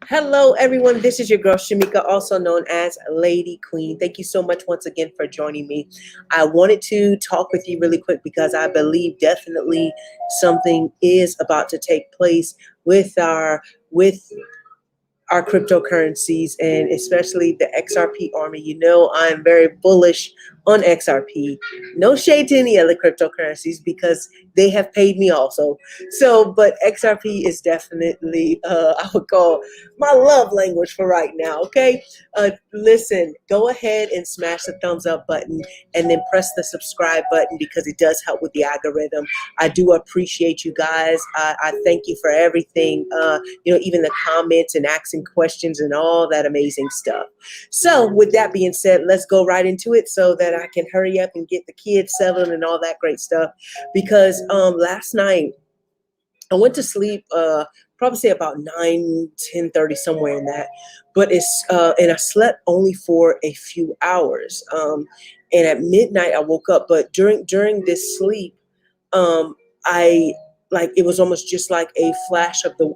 Hello, everyone. This is your girl, Shamika, also known as Lady Queen. Thank you so much once again for joining me. I wanted to talk with you really quick because I believe definitely something is about to take place with our cryptocurrencies and especially the XRP army. You know, I'm very bullish on XRP. No shade to any other cryptocurrencies because they have paid me also. So, but XRP is definitely, I would call my love language for right now. Okay. Listen, go ahead and smash the thumbs up button and then press the subscribe button because it does help with the algorithm. I do appreciate you guys. I thank you for everything. Even the comments and asking questions and all that amazing stuff. So with that being said, let's go right into it so that I can hurry up and get the kids settled and all that great stuff. Because last night I went to sleep, probably say about 9, 10:30, somewhere in that. But and I slept only for a few hours. And at midnight I woke up. But during this sleep, I like it was almost just like a flash of the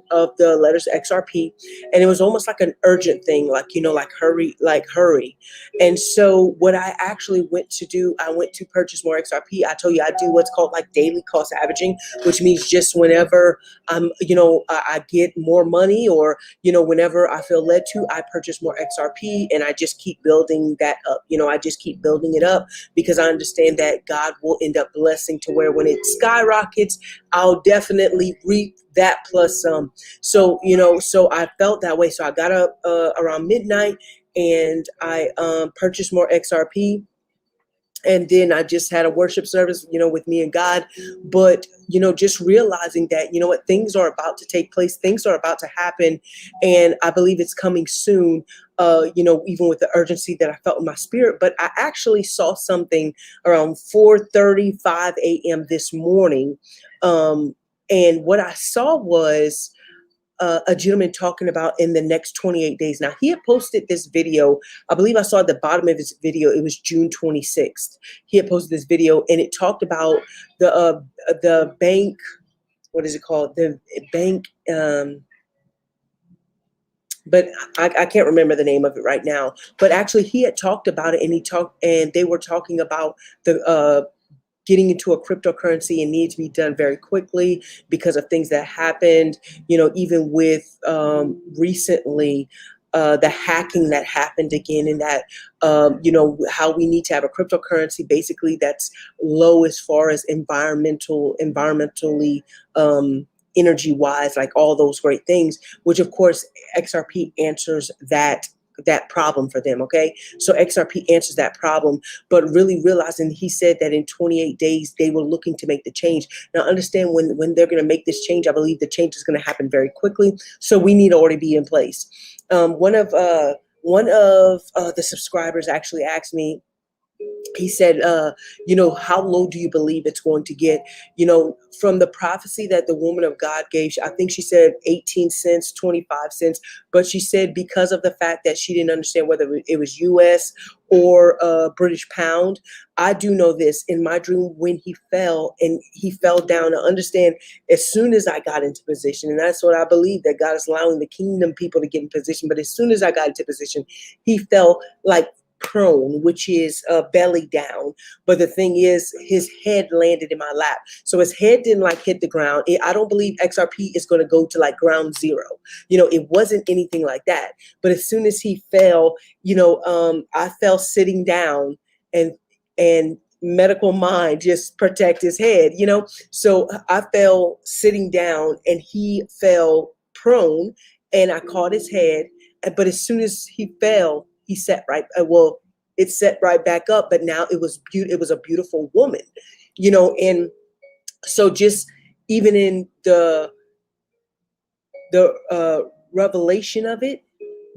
letters XRP, and it was almost like an urgent thing, like hurry. And so what I actually went to do, I went to purchase more XRP. I told you I do what's called like daily cost averaging, which means just whenever I get more money, or whenever I feel led to, I purchase more XRP, and I just keep building that up. I just keep building it up because I understand that God will end up blessing to where when it skyrockets, I'll definitely reap that plus some. So I felt that way. So I got up around midnight and I purchased more XRP. And then I just had a worship service, with me and God. But, just realizing that, what, things are about to take place, things are about to happen. And I believe it's coming soon, even with the urgency that I felt in my spirit. But I actually saw something around 4:35 a.m. this morning. And what I saw was a gentleman talking about in the next 28 days. Now, he had posted this video. I believe I saw at the bottom of his video, it was June 26th. He had posted this video and it talked about the bank, what is it called? The bank, but I can't remember the name of it right now. But actually, he had talked about it, and they were talking about the getting into a cryptocurrency and need to be done very quickly because of things that happened, even with recently the hacking that happened again, and that, how we need to have a cryptocurrency basically that's low as far as environmentally, energy wise, like all those great things, which of course XRP answers that problem for them. Okay. So XRP answers that problem, but really realizing, he said that in 28 days, they were looking to make the change. Now understand, when they're going to make this change, I believe the change is going to happen very quickly. So we need to already be in place. One of the subscribers actually asked me, he said, how low do you believe it's going to get? From the prophecy that the woman of God gave, I think she said 18 cents, 25 cents. But she said because of the fact that she didn't understand whether it was US or British pound. I do know this: in my dream, when he fell down, I understand as soon as I got into position, and that's what I believe, that God is allowing the kingdom people to get in position. But as soon as I got into position, he fell like prone, which is belly down. But the thing is, his head landed in my lap. So his head didn't like hit the ground. I don't believe XRP is going to go to like ground zero. It wasn't anything like that. But as soon as he fell, I fell sitting down, and medical mind just protect his head. So I fell sitting down and he fell prone, and I caught his head. But as soon as he fell, he sat right. It set right back up. But now it was It was a beautiful woman, and so just even in the revelation of it,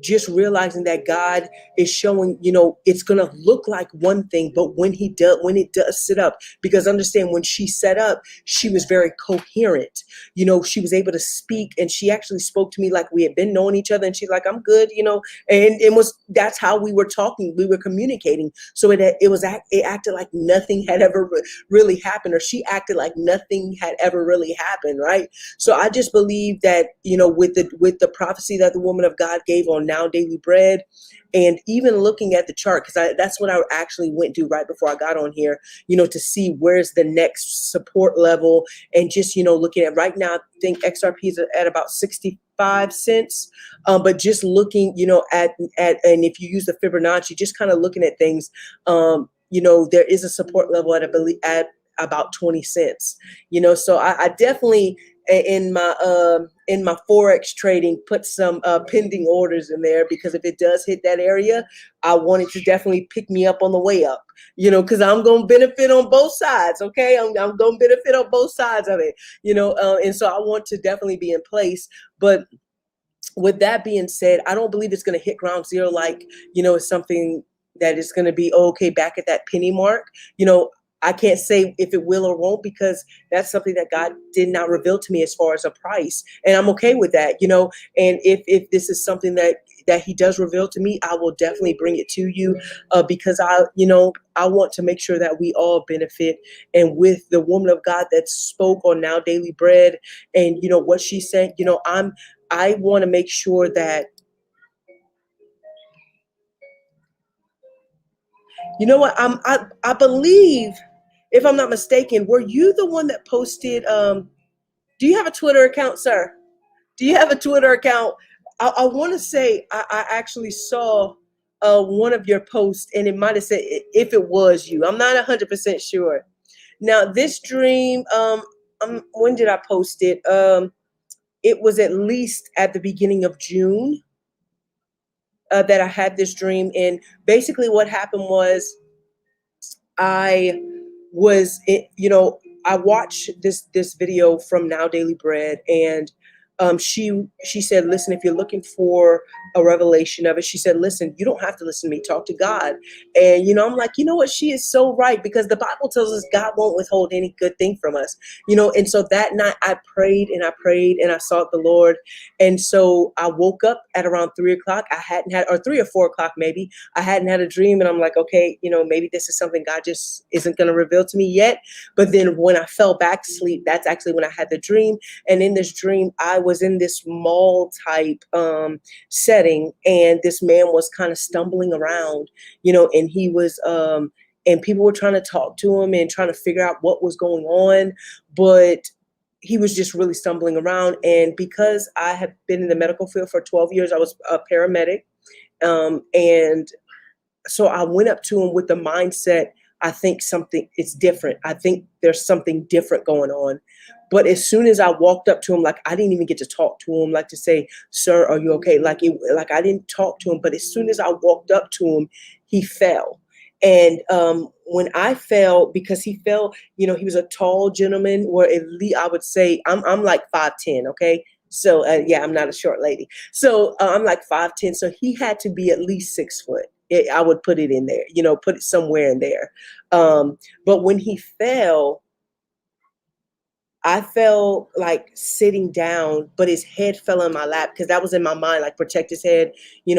just realizing that God is showing, it's gonna look like one thing, but when it does sit up, because understand when she set up, she was very coherent. She was able to speak, and she actually spoke to me like we had been knowing each other, and she's like, I'm good, and it was that's how we were talking, we were communicating. So it acted like nothing had ever really happened, or she acted like nothing had ever really happened, right? So I just believe that, with the prophecy that the woman of God gave on Now Daily Bread, and even looking at the chart, because that's what I actually went to right before I got on here, to see where's the next support level, and just, looking at right now, I think XRP is at about 65 cents. But just looking, at and if you use the Fibonacci, just kind of looking at things, there is a support level at about 20 cents. So I definitely, in my forex trading, put some pending orders in there, because if it does hit that area, I want it to definitely pick me up on the way up, because I'm going to benefit on both sides. Okay, I'm going to benefit on both sides of it, and so I want to definitely be in place. But with that being said, I don't believe it's going to hit ground zero, like, it's something that is going to be okay back at that penny mark. I can't say if it will or won't, because that's something that God did not reveal to me as far as a price, and I'm okay with that. And if this is something that He does reveal to me, I will definitely bring it to you, because I want to make sure that we all benefit. And with the woman of God that spoke on Now Daily Bread, and what she said, I want to make sure that, what, I believe, if I'm not mistaken, were you the one that posted, do you have a Twitter account, sir? Do you have a Twitter account? I want to say I actually saw one of your posts, and it might have said, if it was you. I'm not 100% sure. Now, this dream, when did I post it? It was at least at the beginning of June, that I had this dream. And basically what happened was, I was, I watched this video from Now Daily Bread, and she said, listen, if you're looking for a revelation of it, she said, listen, you don't have to listen to me, talk to God. And I'm like, what, she is so right, because the Bible tells us God won't withhold any good thing from us. And so that night I prayed and I prayed and I sought the Lord. And so I woke up at around 3 o'clock. I hadn't had, or 3 or 4 o'clock maybe, I hadn't had a dream, and I'm like, okay, maybe this is something God just isn't going to reveal to me yet. But then when I fell back to sleep, that's actually when I had the dream. And in this dream, I was in this mall type setting, and this man was kind of stumbling around, and he was, and people were trying to talk to him and trying to figure out what was going on, but he was just really stumbling around. And because I have been in the medical field for 12 years, I was a paramedic, and so I went up to him with the mindset, I think something it's different. I think there's something different going on. But as soon as I walked up to him, like, I didn't even get to talk to him, like to say, sir, are you okay? Like I didn't talk to him. But as soon as I walked up to him, he fell. And when I fell, because he fell, he was a tall gentleman, or at least I would say I'm like 5'10", okay? So yeah, I'm not a short lady. So I'm like 5'10", so he had to be at least 6 foot. I would put it in there, put it somewhere in there. But when he fell, I fell like sitting down, but his head fell in my lap, because that was in my mind, like, protect his head,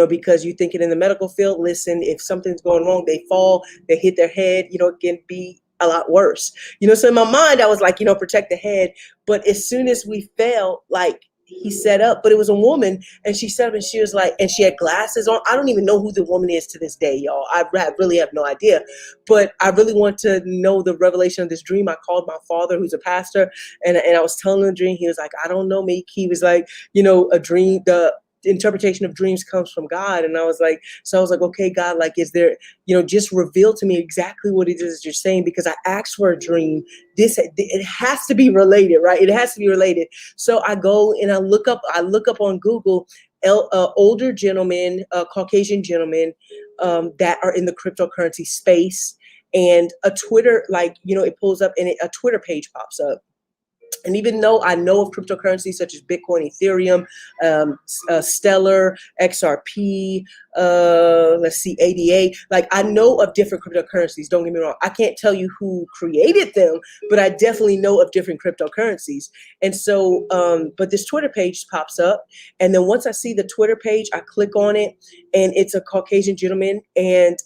because you think it in the medical field. Listen, if something's going wrong, they fall, they hit their head, it can be a lot worse. So in my mind, I was like, protect the head. But as soon as we fell, like, he set up, but it was a woman, and she set up, and she was like, and she had glasses on. I don't even know who the woman is to this day, y'all. I really have no idea, but I really want to know the revelation of this dream. I called my father, who's a pastor, and I was telling him the dream. He was like, I don't know, Meek. He was like, a dream, the interpretation of dreams comes from God. And I was like, okay, God, like, is there, just reveal to me exactly what it is you're saying, because I asked for a dream. It has to be related, right? It has to be related. So I go and I look up on Google, older gentlemen, Caucasian gentlemen, that are in the cryptocurrency space, and a Twitter, like, it pulls up, and a Twitter page pops up. And even though I know of cryptocurrencies such as Bitcoin, Ethereum, Stellar, XRP, let's see, ADA, like I know of different cryptocurrencies. Don't get me wrong. I can't tell you who created them, but I definitely know of different cryptocurrencies. And so, but this Twitter page pops up. And then once I see the Twitter page, I click on it, and it's a Caucasian gentleman. And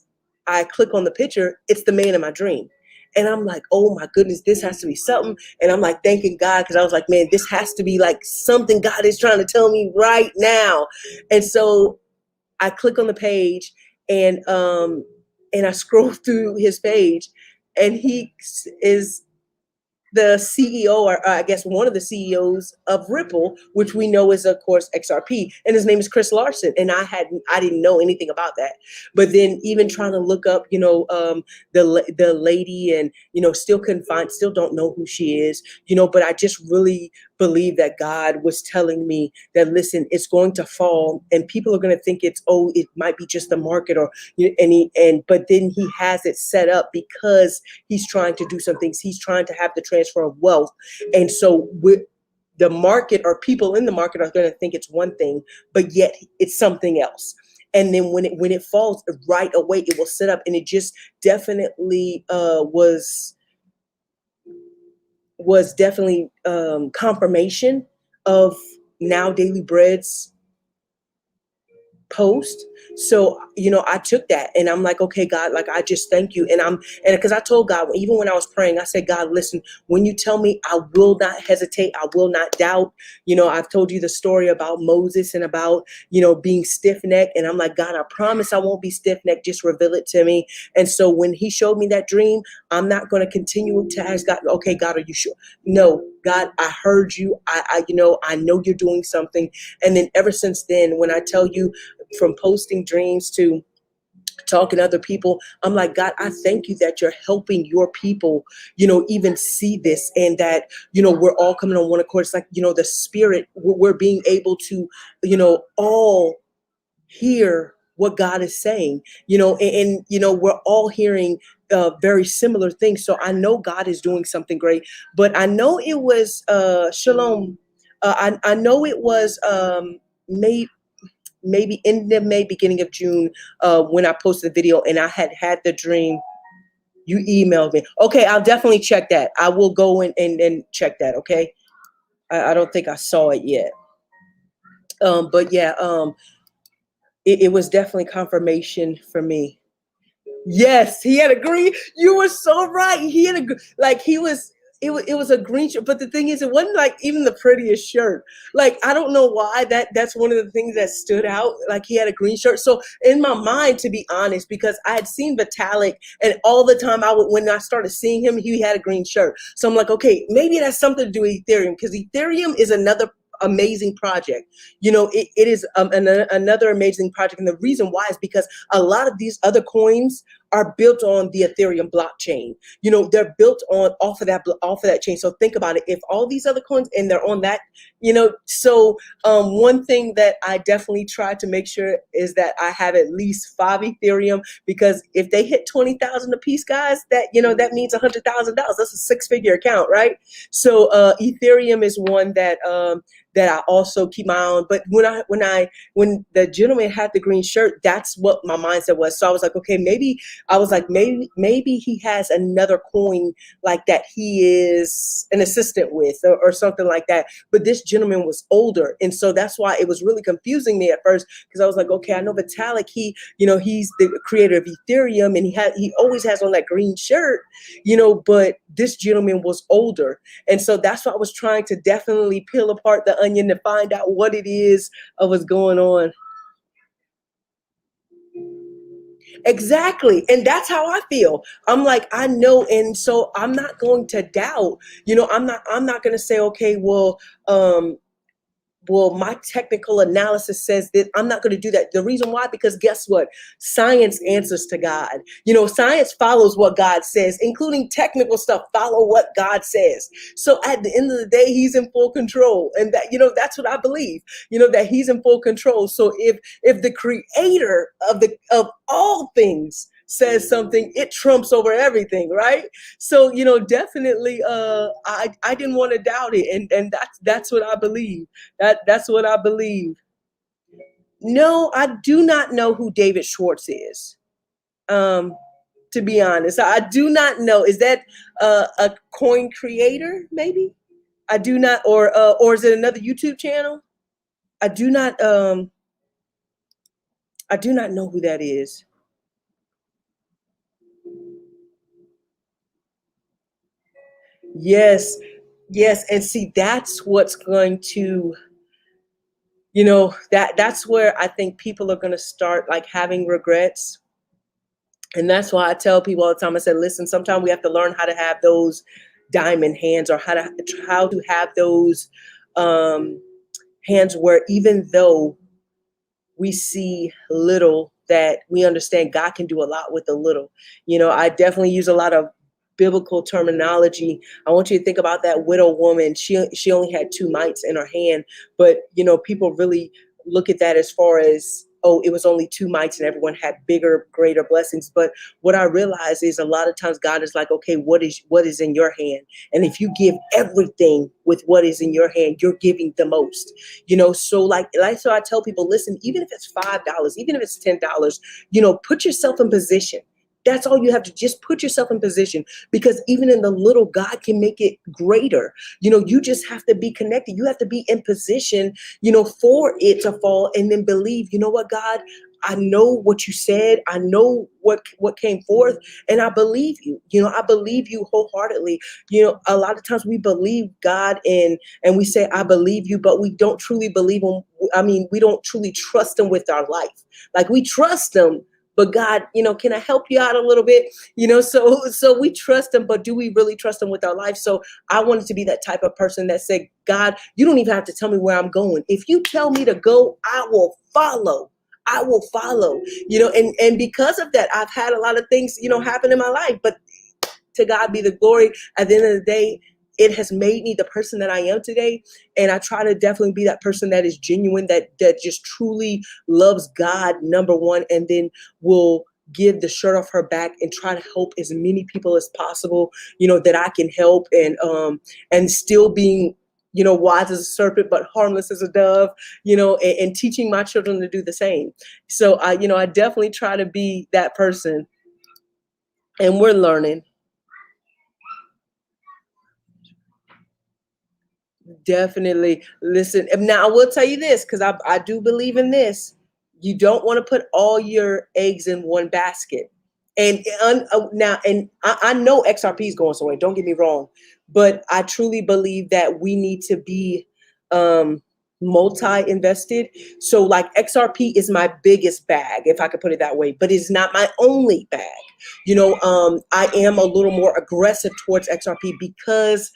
I click on the picture. It's the man in my dream. And I'm like, oh my goodness, this has to be something. And I'm like thanking God, because I was like, man, this has to be like something God is trying to tell me right now. And so I click on the page, and I scroll through his page, and he is the CEO, or I guess one of the CEOs of Ripple, which we know is, of course, XRP, and his name is Chris Larson. And I didn't know anything about that. But then even trying to look up, the lady, and still don't know who she is, But I just really believe that God was telling me that, listen, it's going to fall, and people are going to think it might be just the market, or but then he has it set up because he's trying to do some things. He's trying to have the transfer of wealth. And so the market, or people in the market, are going to think it's one thing, but yet it's something else. And then when it falls right away, it will sit up. And it just definitely was definitely confirmation of Now Daily Bread's post. So, I took that, and I'm like, okay, God, like, I just thank you. And because I told God, even when I was praying, I said, God, listen, when you tell me, I will not hesitate. I will not doubt. I've told you the story about Moses and about, being stiff necked. And I'm like, God, I promise I won't be stiff necked. Just reveal it to me. And so when he showed me that dream, I'm not going to continue to ask God, okay, God, are you sure? No, God, I heard you. I know you're doing something. And then ever since then, when I tell you, from posting dreams to talking to other people, I'm like, God, I thank you that you're helping your people, even see this, and that, we're all coming on one accord. It's like, the spirit, we're being able to, all hear what God is saying, and we're all hearing very similar things. So I know God is doing something great, but I know it was Shalom. I know it was maybe end of May, beginning of June, when I posted the video, and I had the dream. You emailed me. Okay, I'll definitely check that. I will go in and check that. Okay. I don't think I saw it yet. But yeah, it was definitely confirmation for me. Yes, he had a green. You were so right. He had he was. It was a green shirt, but the thing is, it wasn't like even the prettiest shirt. Like, I don't know why that's one of the things that stood out. Like, he had a green shirt. So in my mind, to be honest, because I had seen Vitalik, and all the time when I started seeing him, he had a green shirt. So I'm like, okay, maybe it has something to do with Ethereum, because Ethereum is another amazing project. It is another amazing project, and the reason why is because a lot of these other coins are built on the Ethereum blockchain. They're built off of that chain. So think about it. If all these other coins, and they're on that, so one thing that I definitely try to make sure is that I have at least 5 Ethereum, because if they hit 20,000 a piece, guys, that means $100,000. That's a 6-figure account, right? So Ethereum is one that I also keep my eye on. But when the gentleman had the green shirt, that's what my mindset was. So I was like, okay, maybe he has another coin like that he is an assistant with, or something like that. But this gentleman was older, and so that's why it was really confusing me at first, because I was like, okay, I know Vitalik, he's the creator of Ethereum, and he always has on that green shirt, but this gentleman was older. And so that's why I was trying to definitely peel apart the onion to find out what it is of what's going on. Exactly. And that's how I feel. I'm like, I know. And so I'm not going to doubt, I'm not going to say, okay, well, my technical analysis says that. I'm not going to do that. The reason why, because guess what? Science answers to God. Science follows what God says, including technical stuff, follow what God says. So at the end of the day, he's in full control. And that's what I believe, that he's in full control. So if the creator of all things says something, it trumps over everything, right? So, definitely, I didn't want to doubt it, and that's what I believe. That's what I believe. No, I do not know who David Schwartz is. Um, to be honest, I do not know. Is that a coin creator? Maybe I do not, or is it another YouTube channel? I do not. I do not know who that is. Yes, yes, and see, that's what's going to, that's where I think people are going to start like having regrets. And that's why I tell people all the time, I said, listen, sometimes we have to learn how to have those diamond hands, or how to have those um, hands where even though we see little, that we understand God can do a lot with the little. I definitely use a lot of biblical terminology. I want you to think about that widow woman. She only had two mites in her hand, but people really look at that as far as, oh, it was only two mites and everyone had bigger, greater blessings. But what I realize is a lot of times God is like, okay, what is in your hand? And if you give everything with what is in your hand, you're giving the most. So so I tell people, listen, even if it's $5, even if it's $10, put yourself in position. That's all you have to just put yourself in position, because even in the little, God can make it greater. You just have to be connected. You have to be in position, for it to fall, and then believe, you know what, God, I know what you said. I know what came forth, and I believe you. I believe you wholeheartedly. A lot of times we believe God and we say, I believe you, but we don't truly believe him. I mean, we don't truly trust him with our life. Like, we trust him, but God, can I help you out a little bit? So we trust him, but do we really trust him with our life? So I wanted to be that type of person that said, God, you don't even have to tell me where I'm going. If you tell me to go, I will follow. I will follow. And because of that, I've had a lot of things, happen in my life, but to God be the glory. At the end of the day, it has made me the person that I am today. And I try to definitely be that person that is genuine, that just truly loves God, number one, and then will give the shirt off her back and try to help as many people as possible, that I can help, and still being, wise as a serpent, but harmless as a dove, and teaching my children to do the same. So I definitely try to be that person, and we're learning. Definitely. Listen, now I will tell you this, because I do believe in this. You don't want to put all your eggs in one basket. And know XRP is going somewhere. Don't get me wrong, but I truly believe that we need to be um, multi-invested. So, like, XRP is my biggest bag, if I could put it that way, but it's not my only bag. I am a little more aggressive towards XRP because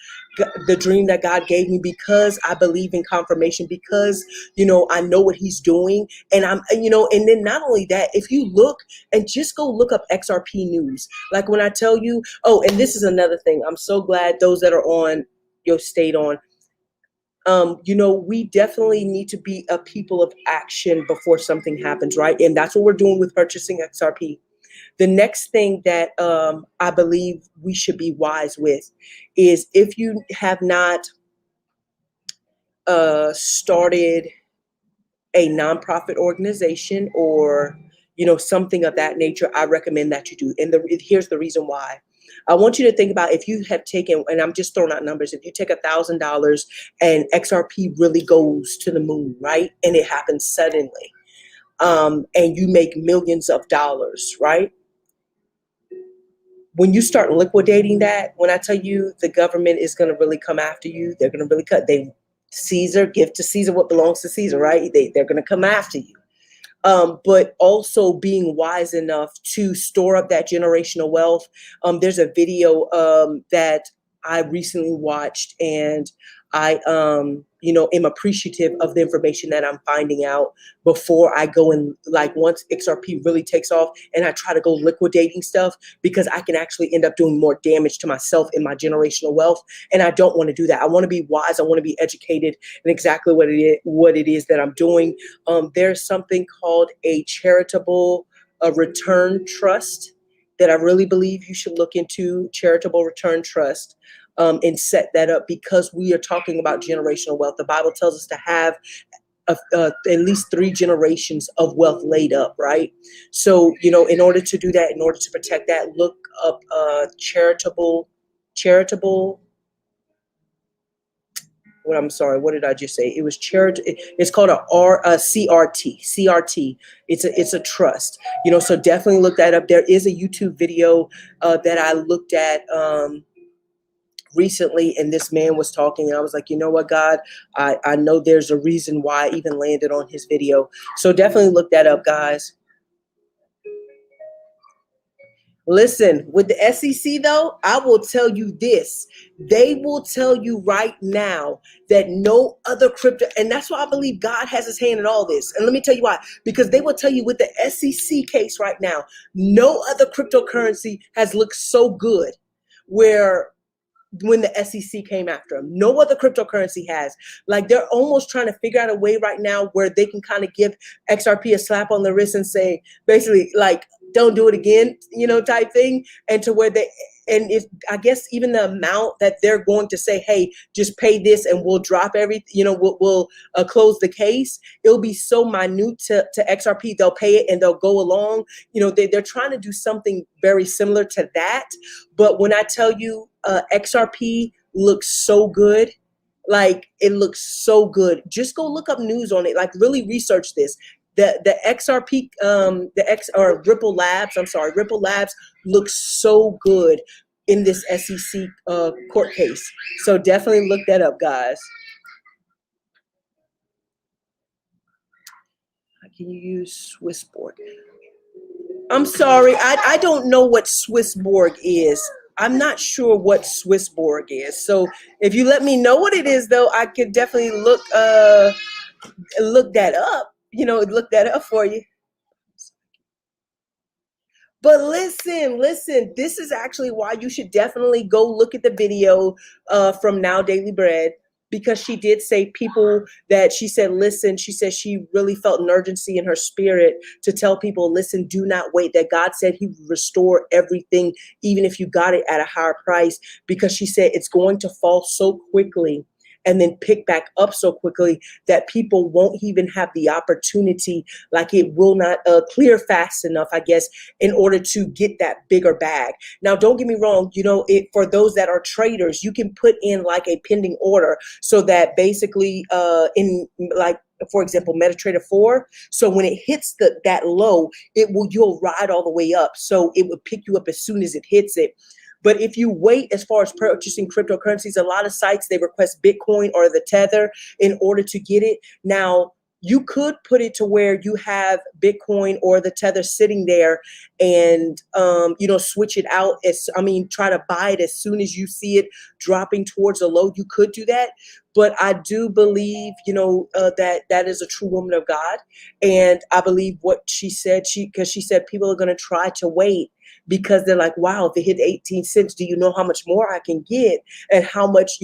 the dream that God gave me, because I believe in confirmation, because I know what he's doing. And and then not only that, if you look and just go look up XRP news, like when I tell you, oh, and this is another thing, I'm so glad those that are on your stayed on. We definitely need to be a people of action before something happens, right? And that's what we're doing with purchasing XRP. The next thing that I believe we should be wise with is, if you have not started a nonprofit organization, or something of that nature, I recommend that you do. And here's the reason why. I want you to think about, if you have taken, and I'm just throwing out numbers, if you take $1,000 and XRP really goes to the moon, right? And it happens suddenly, and you make millions of dollars, right? When you start liquidating that, when I tell you, the government is going to really come after you, they're going to really Caesar, give to Caesar what belongs to Caesar, right? They're going to come after you. But also being wise enough to store up that generational wealth. There's a video that I recently watched, and I, am appreciative of the information that I'm finding out before I go, and like, once XRP really takes off, and I try to go liquidating stuff, because I can actually end up doing more damage to myself and my generational wealth. And I don't want to do that. I want to be wise. I want to be educated in exactly what it is that I'm doing. There's something called a charitable return trust. that I really believe you should look into, charitable return trust, and set that up, because we are talking about generational wealth. The Bible tells us to have at least 3 generations of wealth laid up, right? So, in order to do that, in order to protect that, look up charitable. What I'm sorry, what did I just say? It was charity. It's called a CRT. CRT. It's a trust. So definitely look that up. There is a YouTube video that I looked at recently, and this man was talking, and I was like, you know what, God, I know there's a reason why I even landed on his video. So definitely look that up, guys. Listen, with the SEC though, I will tell you this. They will tell you right now that no other crypto, and that's why I believe God has his hand in all this. And let me tell you why. Because they will tell you with the SEC case right now, no other cryptocurrency has looked so good, where when the SEC came after them, no other cryptocurrency has. Like, they're almost trying to figure out a way right now where they can kind of give XRP a slap on the wrist and say, basically, like, don't do it again, type thing. And to where and if, I guess, even the amount that they're going to say, hey, just pay this and we'll drop everything, we'll close the case. It'll be so minute to XRP. They'll pay it and they'll go along. They're trying to do something very similar to that. But when I tell you, XRP looks so good, like, it looks so good. Just go look up news on it. Like, really research this. The XRP, or Ripple Labs, Ripple Labs looks so good in this SEC court case. So definitely look that up, guys. Can you use Swissborg? I'm sorry, I don't know what Swissborg is. I'm not sure what Swissborg is. So if you let me know what it is, though, I could definitely look that up. Look that up for you. But listen, this is actually why you should definitely go look at the video from Now Daily Bread, because she did say people that she said, listen, she said she really felt an urgency in her spirit to tell people, listen, do not wait, that God said he would restore everything, even if you got it at a higher price, because she said it's going to fall so quickly and then pick back up so quickly that people won't even have the opportunity, like, it will not clear fast enough, I guess, in order to get that bigger bag. Now, don't get me wrong, for those that are traders, you can put in like a pending order, so that basically in, like, for example, MetaTrader 4. So when it hits that low, you'll ride all the way up. So it will pick you up as soon as it hits it. But if you wait, as far as purchasing cryptocurrencies, a lot of sites, they request Bitcoin or the Tether in order to get it. Now, you could put it to where you have Bitcoin or the Tether sitting there and, switch it out. Try to buy it as soon as you see it dropping towards a low. You could do that. But I do believe, that is a true woman of God. And I believe what she said, because she said people are going to try to wait, because they're like, wow, if it hit 18 cents, do you know how much more I can get, and how much,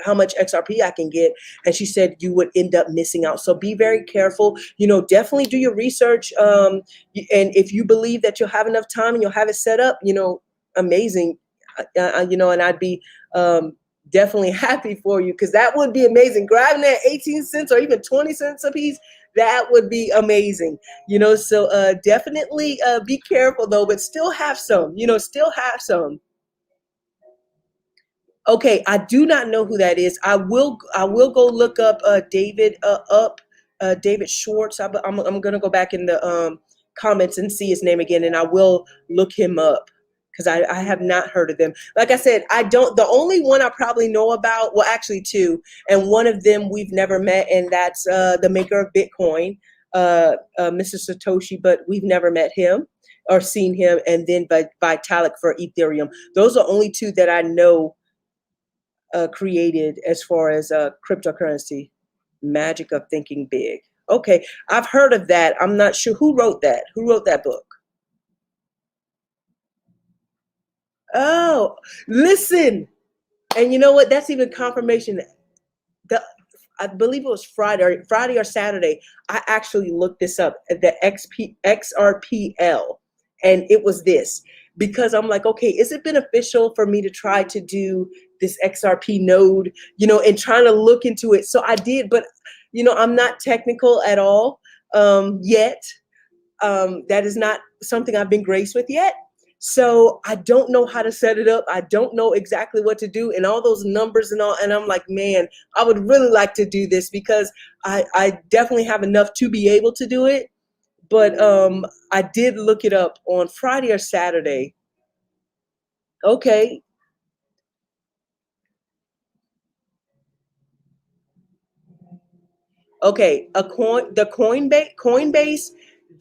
how much XRP I can get? And she said you would end up missing out. So be very careful. Definitely do your research. And if you believe that you'll have enough time and you'll have it set up, amazing. And I'd be definitely happy for you, because that would be amazing. Grabbing that 18 cents or even 20 cents a piece, that would be amazing. So definitely be careful though, but still have some, still have some. Okay, I do not know who that is. I will go look up David Schwartz. I'm gonna go back in the comments and see his name again, and I will look him up, because I have not heard of them. Like I said, I don't. The only one I probably know about, well, actually two, and one of them we've never met, and that's the maker of Bitcoin, Mr. Satoshi, but we've never met him or seen him. And then Vitalik for Ethereum. Those are only two that I know created as far as cryptocurrency. Magic of Thinking Big. Okay, I've heard of that. I'm not sure who wrote that. Who wrote that book? Oh, listen. And you know what? That's even confirmation. I believe it was Friday or Saturday. I actually looked this up. The XRPL, And it was this, because I'm like, okay, is it beneficial for me to try to do this XRP node, and trying to look into it. So I did, but I'm not technical at all yet. That is not something I've been graced with yet. So I don't know how to set it up. I don't know exactly what to do and all those numbers and all. And I'm like, man, I would really like to do this because I definitely have enough to be able to do it. But I did look it up on Friday or Saturday. Okay. Okay, Coinbase,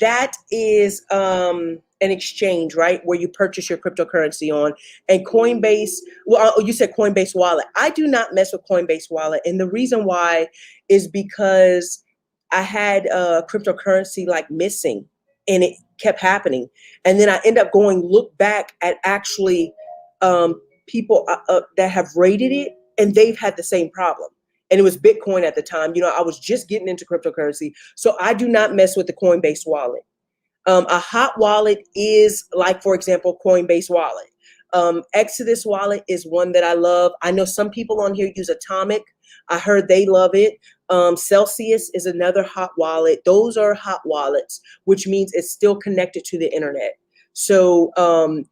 that is an exchange, right, where you purchase your cryptocurrency on. And Coinbase, well, you said Coinbase Wallet. I do not mess with Coinbase Wallet, and the reason why is because I had cryptocurrency like missing, and it kept happening. And then I end up going look back at actually people that have rated it, and they've had the same problem, and it was Bitcoin at the time. I was just getting into cryptocurrency. So I do not mess with the Coinbase wallet. A hot wallet is like, for example, Coinbase wallet. Exodus wallet is one that I love. I know some people on here use Atomic. I heard they love it. Celsius is another hot wallet. Those are hot wallets, which means it's still connected to the internet. So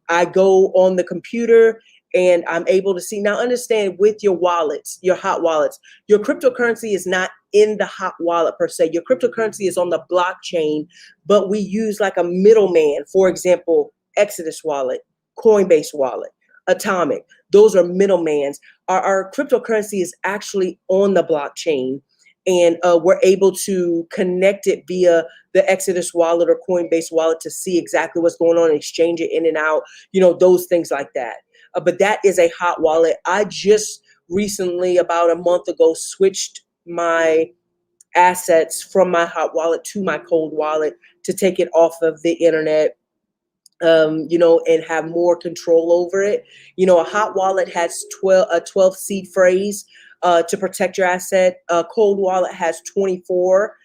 I go on the computer and I'm able to see. Now, understand, with your wallets, your hot wallets, your cryptocurrency is not in the hot wallet per se. Your cryptocurrency is on the blockchain, but we use like a middleman. For example, Exodus wallet, Coinbase wallet, Atomic. Those are middlemans. Our cryptocurrency is actually on the blockchain, and we're able to connect it via the Exodus wallet or Coinbase wallet to see exactly what's going on, exchange it in and out, those things like that. But that is a hot wallet. I just recently, about a month ago, switched my assets from my hot wallet to my cold wallet to take it off of the internet, and have more control over it. A hot wallet has 12 seed phrase to protect your asset. A cold wallet has 24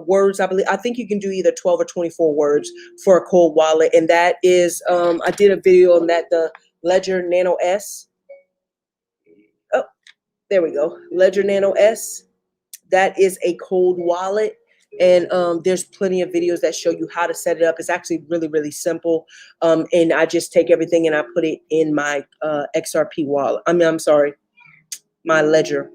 words, I believe. I think you can do either 12 or 24 words for a cold wallet. And that is, I did a video on that, the Ledger Nano S. Oh, there we go. Ledger Nano S. That is a cold wallet. And there's plenty of videos that show you how to set it up. It's actually really, really simple. And I just take everything and I put it in my XRP wallet. I'm sorry, my Ledger.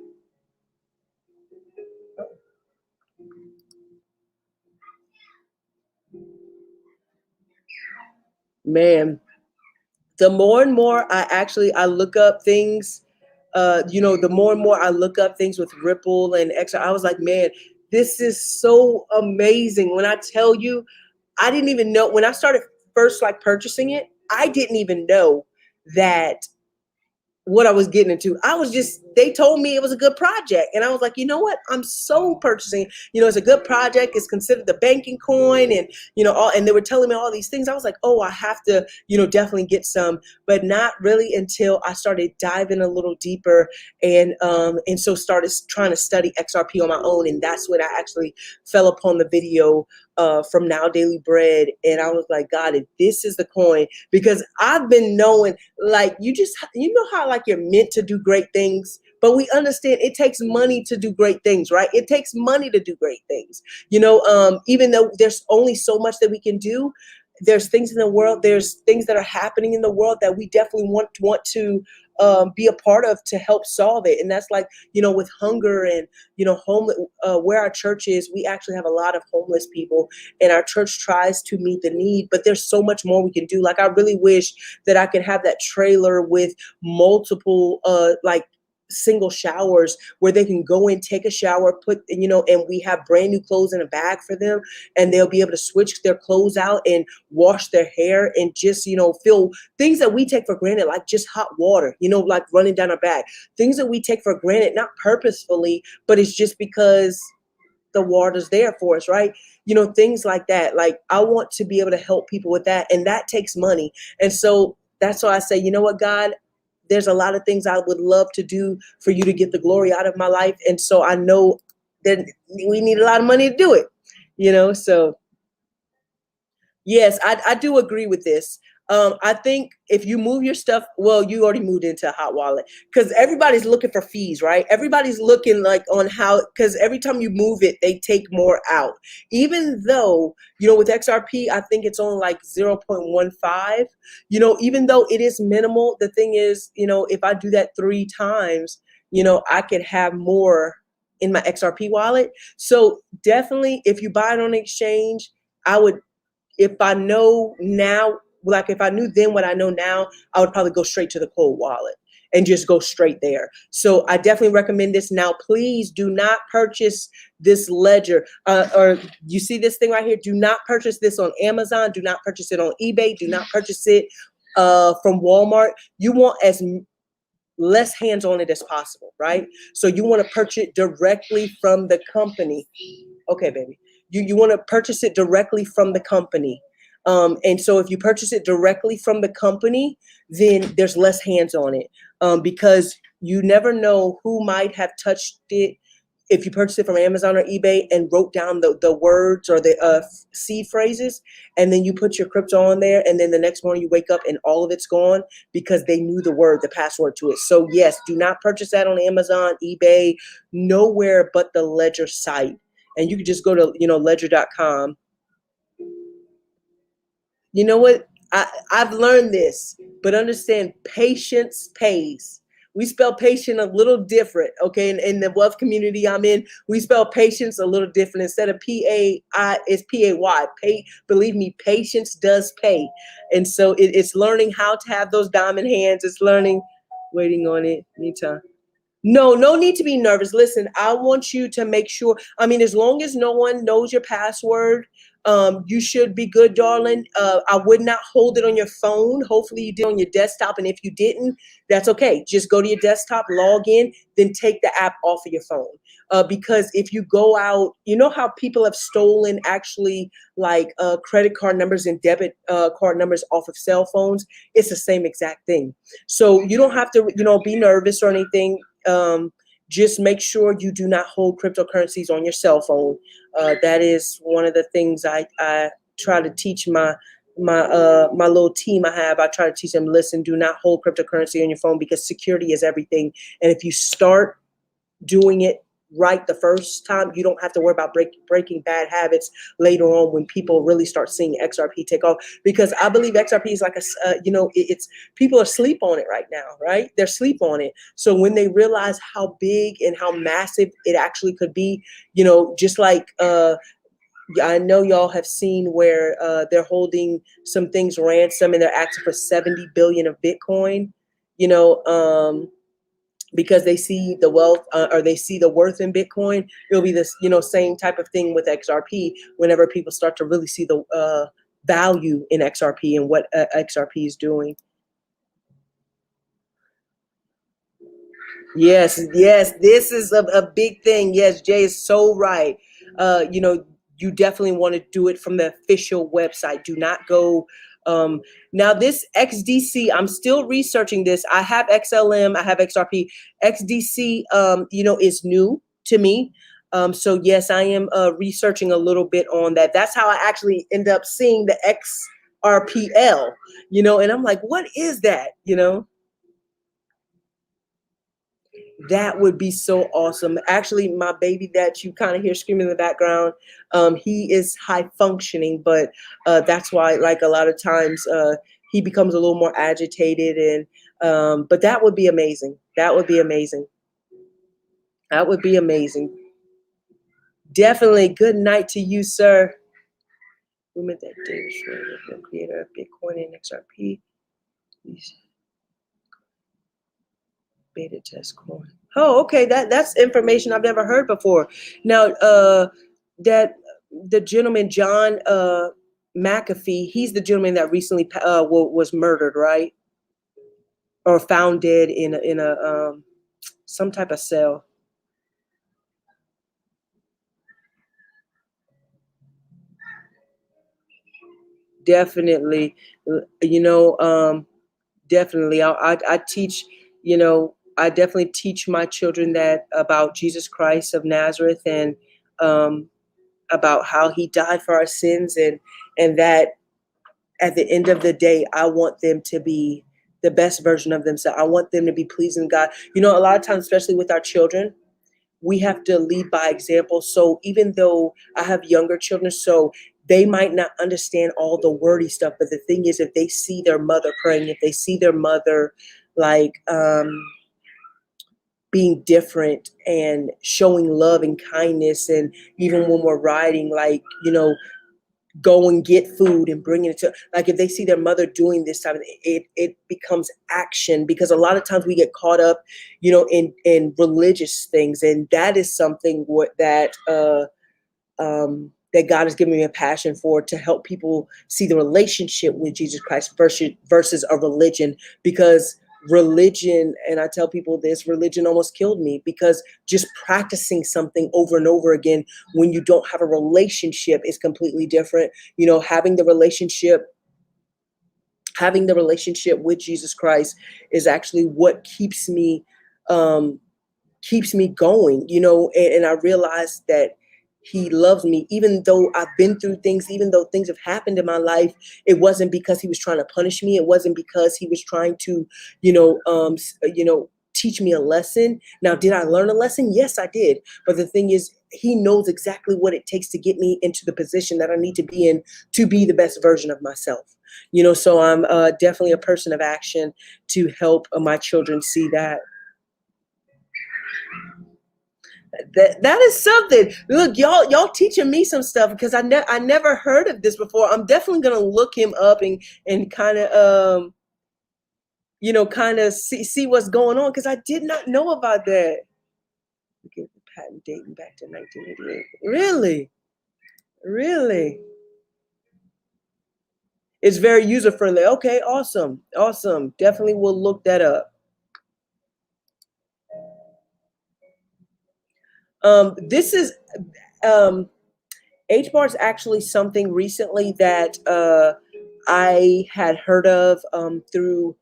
Man, the more and more I look up things, the more and more I look up things with Ripple and XR, I was like, man, this is so amazing. When I tell you, I didn't even know when I started first like purchasing it, I didn't even know that what I was getting into. They told me it was a good project. And I was like, you know what? I'm so purchasing, it's a good project. It's considered the banking coin and, and they were telling me all these things. I was like, oh, I have to, definitely get some, but not really until I started diving a little deeper and so started trying to study XRP on my own. And that's when I actually fell upon the video from Now Daily Bread. And I was like, God, if this is the coin, because I've been knowing, like, you know how like you're meant to do great things, but we understand it takes money to do great things, right? It takes money to do great things. Even though there's only so much that we can do, there's things in the world, there's things that are happening in the world that we definitely want to be a part of to help solve it. And that's like, with hunger and, homeless, where our church is, we actually have a lot of homeless people and our church tries to meet the need, but there's so much more we can do. Like, I really wish that I could have that trailer with multiple, like, single showers where they can go in, take a shower, and we have brand new clothes in a bag for them, and they'll be able to switch their clothes out and wash their hair and just, feel things that we take for granted, like just hot water, like running down our back, things that we take for granted, not purposefully, but it's just because the water's there for us, right? Things like that. Like, I want to be able to help people with that, and that takes money. And so that's why I say, you know what, God, there's a lot of things I would love to do for you to get the glory out of my life. And so I know that we need a lot of money to do it, so Yes, I do agree with this. I think if you move your stuff, well, you already moved into a hot wallet because everybody's looking for fees, right? Everybody's looking like on how, because every time you move it, they take more out. Even though, with XRP, I think it's only like 0.15, even though it is minimal, the thing is, if I do that 3 times, I could have more in my XRP wallet. So definitely, if you buy it on exchange, I would, if I know now, like if I knew then what I know now, I would probably go straight to the cold wallet and just go straight there. So I definitely recommend this. Now, please do not purchase this ledger. Or you see this thing right here? Do not purchase this on Amazon. Do not purchase it on eBay. Do not purchase it from Walmart. You want as less hands on it as possible, right? So you want to purchase it directly from the company. Okay, baby. You want to purchase it directly from the company. And so if you purchase it directly from the company, then there's less hands on it, because you never know who might have touched it if you purchase it from Amazon or eBay and wrote down the words or the seed phrases, and then you put your crypto on there, and then the next morning you wake up and all of it's gone because they knew the password to it. So yes, do not purchase that on Amazon, eBay, nowhere but the Ledger site. And you can just go to, ledger.com. You know what? I've learned this, but understand patience pays. We spell patient a little different, okay? In the wealth community I'm in, we spell patience a little different. Instead of P-A-I, it's P-A-Y. Pay, believe me, patience does pay. And so it's learning how to have those diamond hands. It's learning, waiting on it, anytime. No need to be nervous. Listen, I want you to make sure. I mean, as long as no one knows your password, you should be good, darling. I would not hold it on your phone. Hopefully you did on your desktop. And if you didn't, that's okay. Just go to your desktop, log in, then take the app off of your phone. Because if you go out, you know how people have stolen actually like credit card numbers and debit card numbers off of cell phones. It's the same exact thing. So you don't have to, be nervous or anything. Just make sure you do not hold cryptocurrencies on your cell phone. That is one of the things I try to teach my little team I have. I try to teach them, listen, do not hold cryptocurrency on your phone because security is everything. And if you start doing it right the first time, you don't have to worry about breaking bad habits later on when people really start seeing XRP take off. Because I believe XRP is like it's people are asleep on it right now, right? They're asleep on it. So when they realize how big and how massive it actually could be, just like I know y'all have seen where they're holding some things ransom and they're asking for 70 billion of Bitcoin, because they see the wealth or they see the worth in Bitcoin. It'll be this, same type of thing with XRP whenever people start to really see the value in XRP and what XRP is doing. Yes, this is a big thing. Yes, Jay is so right. You definitely want to do it from the official website. Do not go. Now this XDC, I'm still researching this. I have XLM, I have XRP. XDC, is new to me. So yes, I am researching a little bit on that. That's how I actually end up seeing the XRPL, and I'm like, what is that? That would be so awesome. Actually, my baby that you kind of hear screaming in the background, he is high functioning, but that's why, like a lot of times, he becomes a little more agitated. And but that would be amazing. That would be amazing. That would be amazing. Definitely. Good night to you, sir. We met that David Schroeder, the creator of Bitcoin and XRP. Beta test coin. Oh, okay. That's information I've never heard before. Now, that the gentleman John McAfee, he's the gentleman that recently was murdered, right? Or found dead in a some type of cell. Definitely, definitely. I teach. I definitely teach my children that about Jesus Christ of Nazareth and about how he died for our sins and that at the end of the day, I want them to be the best version of themselves. I want them to be pleasing to God. You know, a lot of times, especially with our children, we have to lead by example. So even though I have younger children, so they might not understand all the wordy stuff, but the thing is, if they see their mother praying, if they see their mother like being different and showing love and kindness, and even when we're riding, like, you know, go and get food and bring it to, like, if they see their mother doing this type of, it becomes action, because a lot of times we get caught up, you know, in religious things, and that is something that God has given me a passion for, to help people see the relationship with Jesus Christ versus a religion. Because religion, and I tell people this, religion almost killed me, because just practicing something over and over again when you don't have a relationship is completely different. You know, having the relationship with Jesus Christ is actually what um, keeps me going, you know, and I realized that he loves me, even though I've been through things, even though things have happened in my life. It wasn't because he was trying to punish me. It wasn't because he was trying to, teach me a lesson. Now, did I learn a lesson? Yes, I did. But the thing is, he knows exactly what it takes to get me into the position that I need to be in to be the best version of myself. You know, so I'm definitely a person of action to help my children see that. That is something. Look, y'all teaching me some stuff, because I never heard of this before. I'm definitely gonna look him up and kind of kind of see what's going on, because I did not know about that. Look at the patent dating back to 1988. Really, really, it's very user friendly. Okay, awesome, awesome. Definitely will look that up. This is HBAR is actually something recently that I had heard of through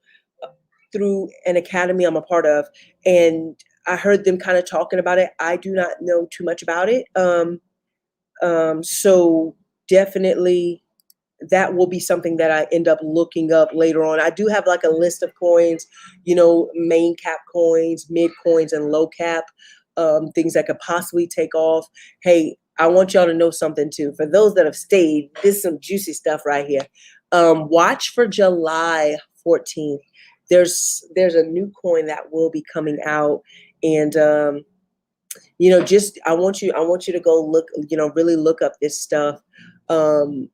an academy I'm a part of, and I heard them kind of talking about it. I do not know too much about it, so definitely that will be something that I end up looking up later on. I do have like a list of coins, you know, main cap coins, mid coins, and low cap, things that could possibly take off. Hey, I want y'all to know something too. For those that have stayed, this is some juicy stuff right here. Watch for July 14th. There's a new coin that will be coming out, and just I want you to go look, really look up this stuff. um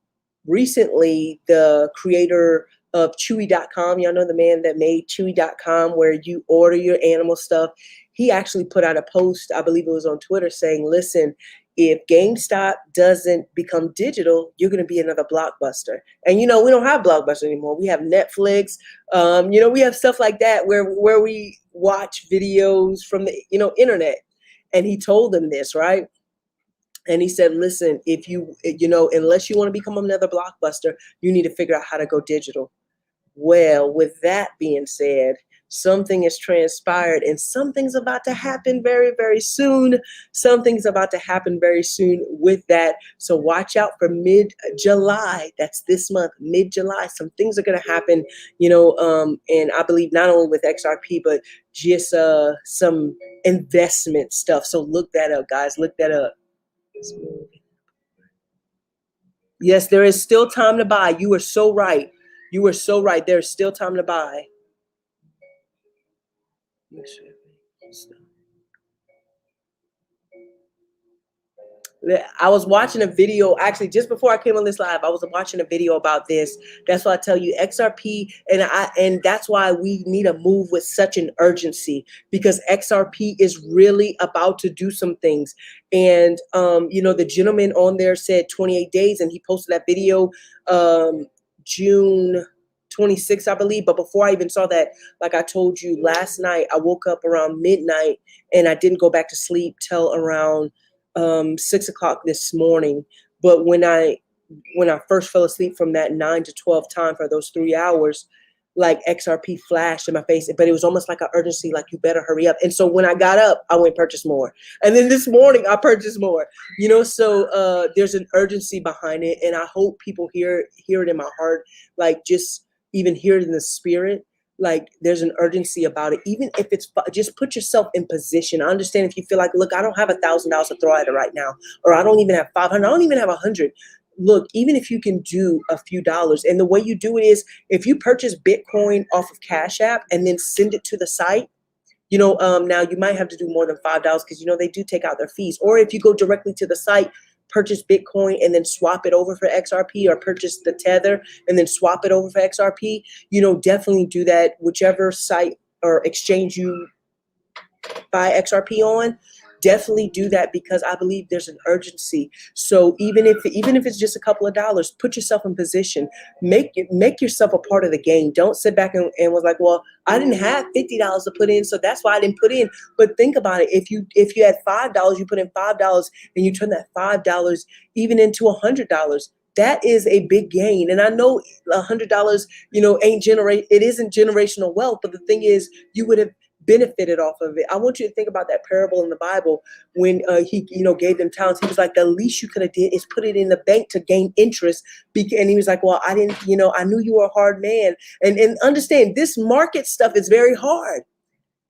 Recently, the creator of chewy.com, y'all know the man that made chewy.com, where you order your animal stuff, he actually put out a post, I believe it was on Twitter, saying, listen, if GameStop doesn't become digital, you're going to be another Blockbuster. And we don't have Blockbuster anymore. We have Netflix. We have stuff like that where we watch videos from the internet. And he told them this, right? And he said, listen, if unless you want to become another Blockbuster, you need to figure out how to go digital. Well, with that being said, something has transpired, and something's about to happen very, very soon. Something's about to happen very soon with that. So watch out for mid-July. That's this month, mid-July. Some things are going to happen, and I believe not only with XRP, but just some investment stuff. So look that up, guys. Look that up. Yes, there is still time to buy. You are so right. You are so right. There's still time to buy. I was watching a video, actually, just before I came on this live. I was watching a video about this. That's why I tell you, XRP, and that's why we need to move with such an urgency, because XRP is really about to do some things. And the gentleman on there said 28 days, and he posted that video June 26th, I believe. But before I even saw that, like I told you last night, I woke up around midnight, and I didn't go back to sleep till around 6 o'clock this morning. But when I first fell asleep from that 9 to 12 time, for those 3 hours, like XRP flashed in my face, but it was almost like an urgency, like you better hurry up. And so when I got up, I went purchase more. And then this morning I purchased more, so there's an urgency behind it. And I hope people hear it in my heart, like just even hear it in the spirit. Like there's an urgency about it, even if it's just put yourself in position. I understand if you feel like, look, I don't have $1,000 to throw at it right now, or I don't even have 500, I don't even have 100. Look, even if you can do a few dollars, and the way you do it is if you purchase Bitcoin off of Cash App and then send it to the site, now you might have to do more than $5 because, they do take out their fees. Or if you go directly to the site, purchase Bitcoin and then swap it over for XRP, or purchase the Tether and then swap it over for XRP, definitely do that. Whichever site or exchange you buy XRP on, definitely do that, because I believe there's an urgency. So even if it's just a couple of dollars, put yourself in position, make yourself a part of the game. Don't sit back and was like, well, I didn't have $50 to put in, so that's why I didn't put in. But think about it. If you had $5, you put in $5, and you turn that $5 even into $100. That is a big gain. And I know $100, it isn't generational wealth, but the thing is, you would have benefited off of it. I want you to think about that parable in the Bible when he, gave them talents. He was like, the least you could have did is put it in the bank to gain interest. And he was like, well, I didn't, I knew you were a hard man. And understand, this market stuff is very hard.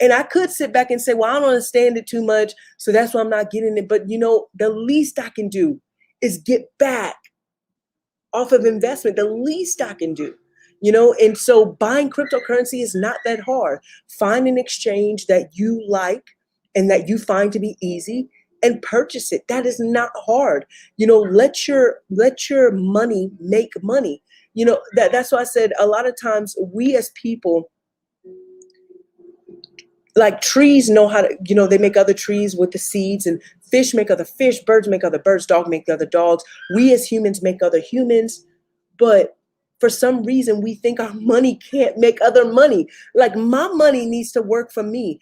And I could sit back and say, well, I don't understand it too much, so that's why I'm not getting it. But, the least I can do is get back off of investment, the least I can do. And so buying cryptocurrency is not that hard. Find an exchange that you like and that you find to be easy and purchase it. That is not hard. Let your money make money. That's why I said a lot of times we as people, like trees know how to, they make other trees with the seeds, and fish make other fish, birds make other birds, dogs make other dogs. We as humans make other humans. But for some reason, we think our money can't make other money. Like, my money needs to work for me.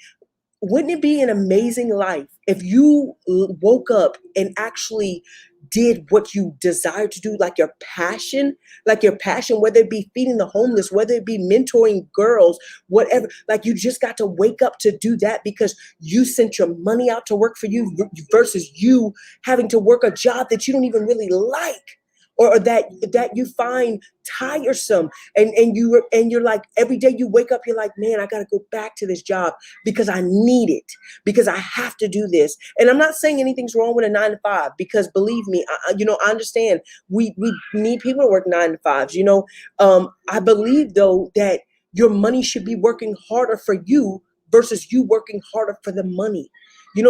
Wouldn't it be an amazing life if you woke up and actually did what you desire to do, like your passion, whether it be feeding the homeless, whether it be mentoring girls, whatever, like you just got to wake up to do that because you sent your money out to work for you, versus you having to work a job that you don't even really like, or that you find tiresome, and you're like, every day you wake up, you're like, man, I got to go back to this job because I need it, because I have to do this. And I'm not saying anything's wrong with a 9 to 5, because believe me, I understand we need people to work 9 to 5s. I believe though that your money should be working harder for you versus you working harder for the money.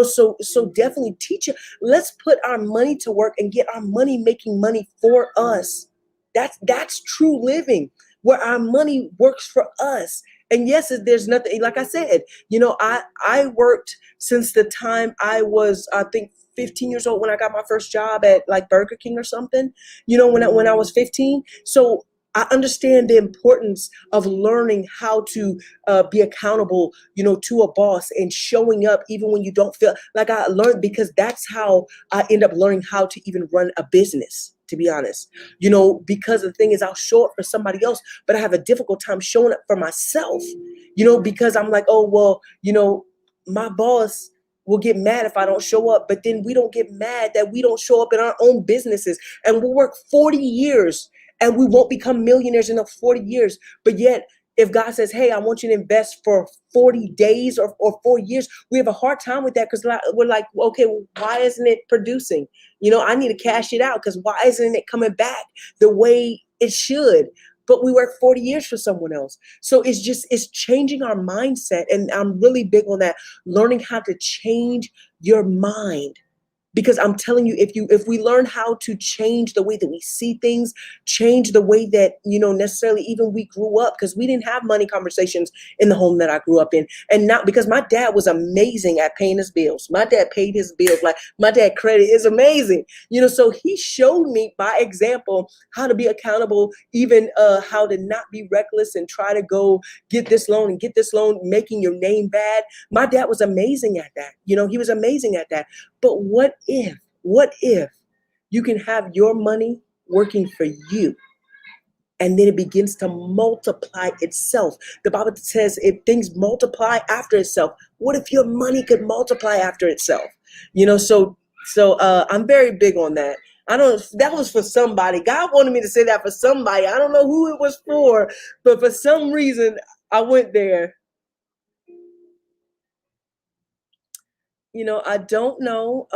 So definitely teach it. Let's put our money to work and get our money making money for us. That's true living, where our money works for us. And yes, there's nothing, like I said, I worked since the time I was, I think, 15 years old, when I got my first job at like Burger King or something, when I was 15. So I understand the importance of learning how to be accountable, to a boss, and showing up even when you don't feel like. I learned, because that's how I end up learning how to even run a business, to be honest, because the thing is, I'll show up for somebody else, but I have a difficult time showing up for myself, because I'm like, oh, well, my boss will get mad if I don't show up, but then we don't get mad that we don't show up in our own businesses, and we'll work 40 years and we won't become millionaires in the 40 years. But yet, if God says, hey, I want you to invest for 40 days or 4 years, we have a hard time with that, because we're like, okay, well, why isn't it producing? I need to cash it out, because why isn't it coming back the way it should? But we work 40 years for someone else. So it's changing our mindset. And I'm really big on that, learning how to change your mind. Because I'm telling you, if we learn how to change the way that we see things, change the way that, necessarily even we grew up, because we didn't have money conversations in the home that I grew up in. And not because my dad was amazing at paying his bills. My dad paid his bills. Like, my dad credit is amazing. So he showed me by example how to be accountable, even how to not be reckless and try to go get this loan and get this loan, making your name bad. My dad was amazing at that. He was amazing at that. But what if you can have your money working for you? and then it begins to multiply itself. The Bible says if things multiply after itself, what if your money could multiply after itself? So I'm very big on that. I don't, that was for somebody. God wanted me to say that for somebody. I don't know who it was for, but for some reason I went there. I don't know.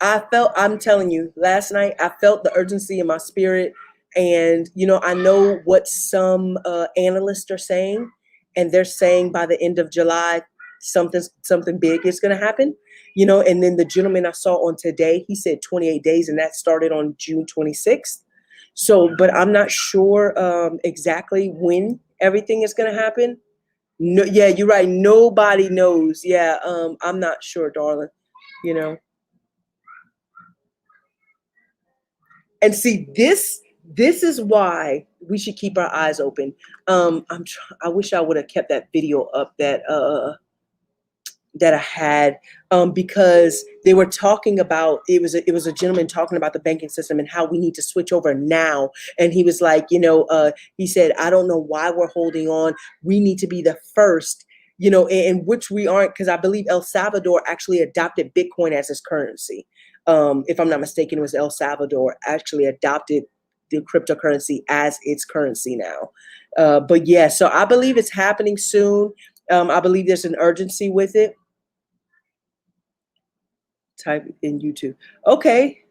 I'm telling you, last night I felt the urgency in my spirit. And, I know what some analysts are saying, and they're saying by the end of July, something big is going to happen, and then the gentleman I saw on today, he said 28 days, and that started on June 26th. So, but I'm not sure exactly when everything is going to happen. No, yeah, you're right. Nobody knows. Yeah, I'm not sure, darling. You know. And see, this is why we should keep our eyes open. I wish I would have kept that video up that I had, because they were talking about, it was a gentleman talking about the banking system and how we need to switch over now. And he was like, he said, I don't know why we're holding on. We need to be the first, and which we aren't, because I believe El Salvador actually adopted Bitcoin as its currency. If I'm not mistaken, it was El Salvador actually adopted the cryptocurrency as its currency now. But yeah, so I believe it's happening soon. I believe there's an urgency with it. Type in YouTube. Okay.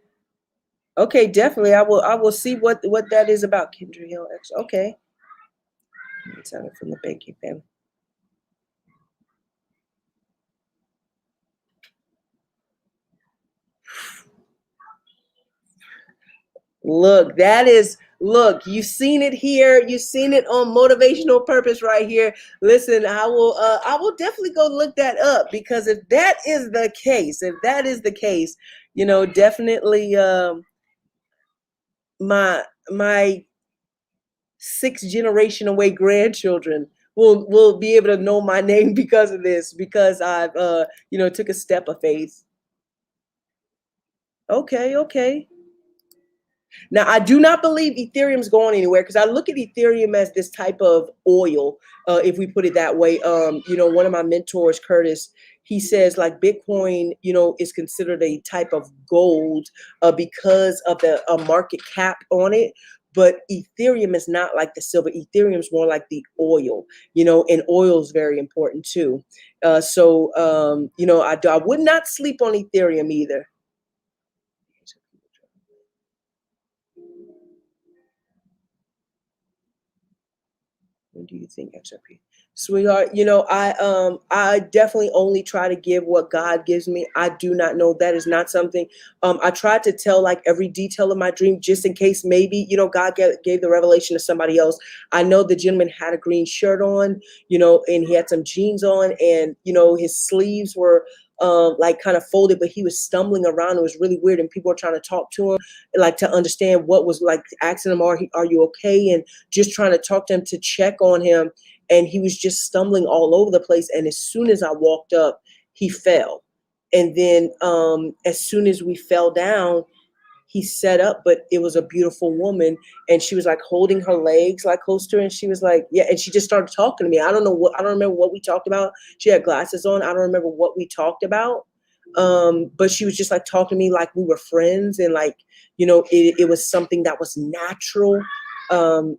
Okay, definitely. I will see what that is about. Kendra Hill X. Okay. It's out from the banking family. Look, you've seen it here. You've seen it on Motivational Purpose right here. Listen, I will definitely go look that up, because if that is the case, definitely my 6 generation away grandchildren will be able to know my name because of this, because I've took a step of faith. Okay. Now, I do not believe Ethereum's going anywhere, because I look at Ethereum as this type of oil, if we put it that way. One of my mentors, Curtis, he says like Bitcoin, is considered a type of gold because of the market cap on it. But Ethereum is not like the silver. Ethereum is more like the oil, and oil is very important too. I would not sleep on Ethereum either. When do you think XRP? Sweetheart, I definitely only try to give what God gives me. I do not know. That is not something. I tried to tell like every detail of my dream, just in case maybe, God gave the revelation to somebody else. I know the gentleman had a green shirt on, and he had some jeans on, and, his sleeves were like kind of folded, but he was stumbling around. It was really weird. And people were trying to talk to him, like to understand what was, like asking him, are you okay? And just trying to talk to him, to check on him. And he was just stumbling all over the place. And as soon as I walked up, he fell. And then as soon as we fell down, he set up, but it was a beautiful woman, and she was like holding her legs like close to her, and she was like, yeah, and she just started talking to me. I don't remember what we talked about. She had glasses on. I don't remember what we talked about. But she was just like talking to me like we were friends, and like, it was something that was natural. And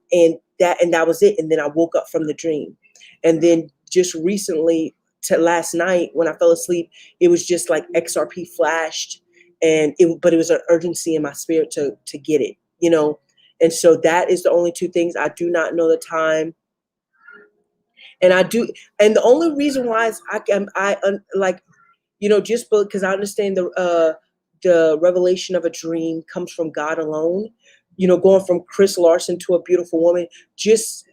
that was it. And then I woke up from the dream. And then just recently, to last night when I fell asleep, it was just like XRP flashed, but it was an urgency in my spirit to get it, And so that is the only two things. I do not know the time. And the only reason why is just because I understand the revelation of a dream comes from God alone, going from Chris Larson to a beautiful woman, just,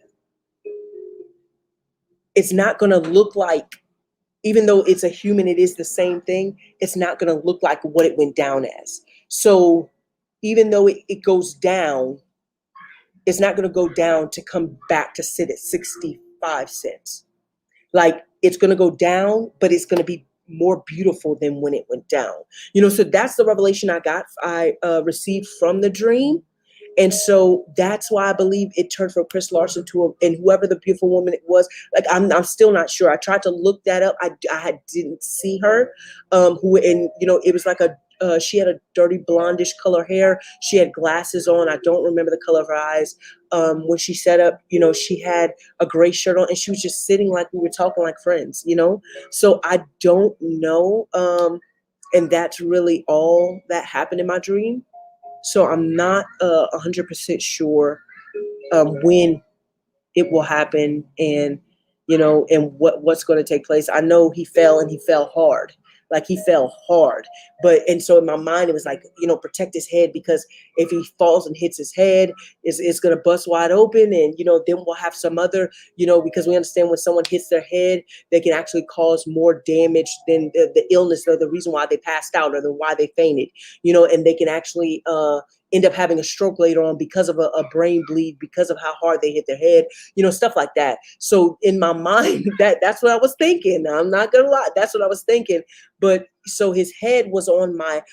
it's not going to look like, even though it's a human, it is the same thing. It's not going to look like what it went down as. So even though it goes down, it's not going to go down to come back to sit at 65 cents. Like, it's going to go down, but it's going to be more beautiful than when it went down. So that's the revelation I received from the dream. And so that's why I believe it turned from Chris Larson to and whoever the beautiful woman it was. Like I'm still not sure. I tried to look that up. Didn't see her. Who and it was like a she had a dirty blondish color hair. She had glasses on. I don't remember the color of her eyes. When she set up, she had a gray shirt on, and she was just sitting like we were talking like friends. So I don't know. And that's really all that happened in my dream. So I'm not 100% sure when it will happen, and and what's going to take place. I know he fell, and he fell hard. Like he fell hard. And so in my mind it was like, protect his head, because if he falls and hits his head, it's going to bust wide open, and then we'll have some other, because we understand when someone hits their head, they can actually cause more damage than the illness or the reason why they passed out or the why they fainted, and they can actually end up having a stroke later on because of a brain bleed, because of how hard they hit their head, stuff like that. So in my mind, that's what I was thinking. I'm not gonna lie, that's what I was thinking. But so his head was on my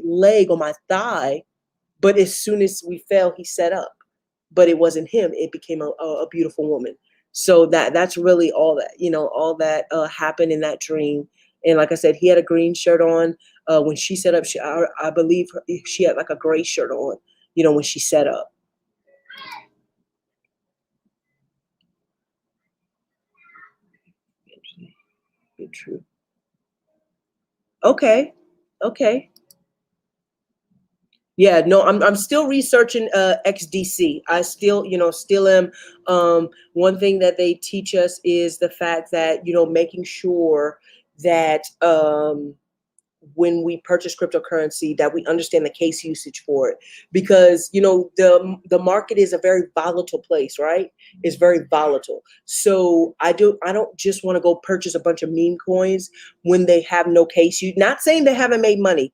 leg, on my thigh, but as soon as we fell, he set up. But it wasn't him. It became a beautiful woman. So that's really all that, all that happened in that dream. And like I said, he had a green shirt on. When she set up, I believe she had like a gray shirt on, when she set up. Be true. Okay. Okay. Yeah, no, I'm still researching XDC. I still, still am. One thing that they teach us is the fact that, making sure that when we purchase cryptocurrency, that we understand the case usage for it, because the market is a very volatile place, right? It's very volatile. So I don't just want to go purchase a bunch of meme coins when they have no case use. Not saying they haven't made money.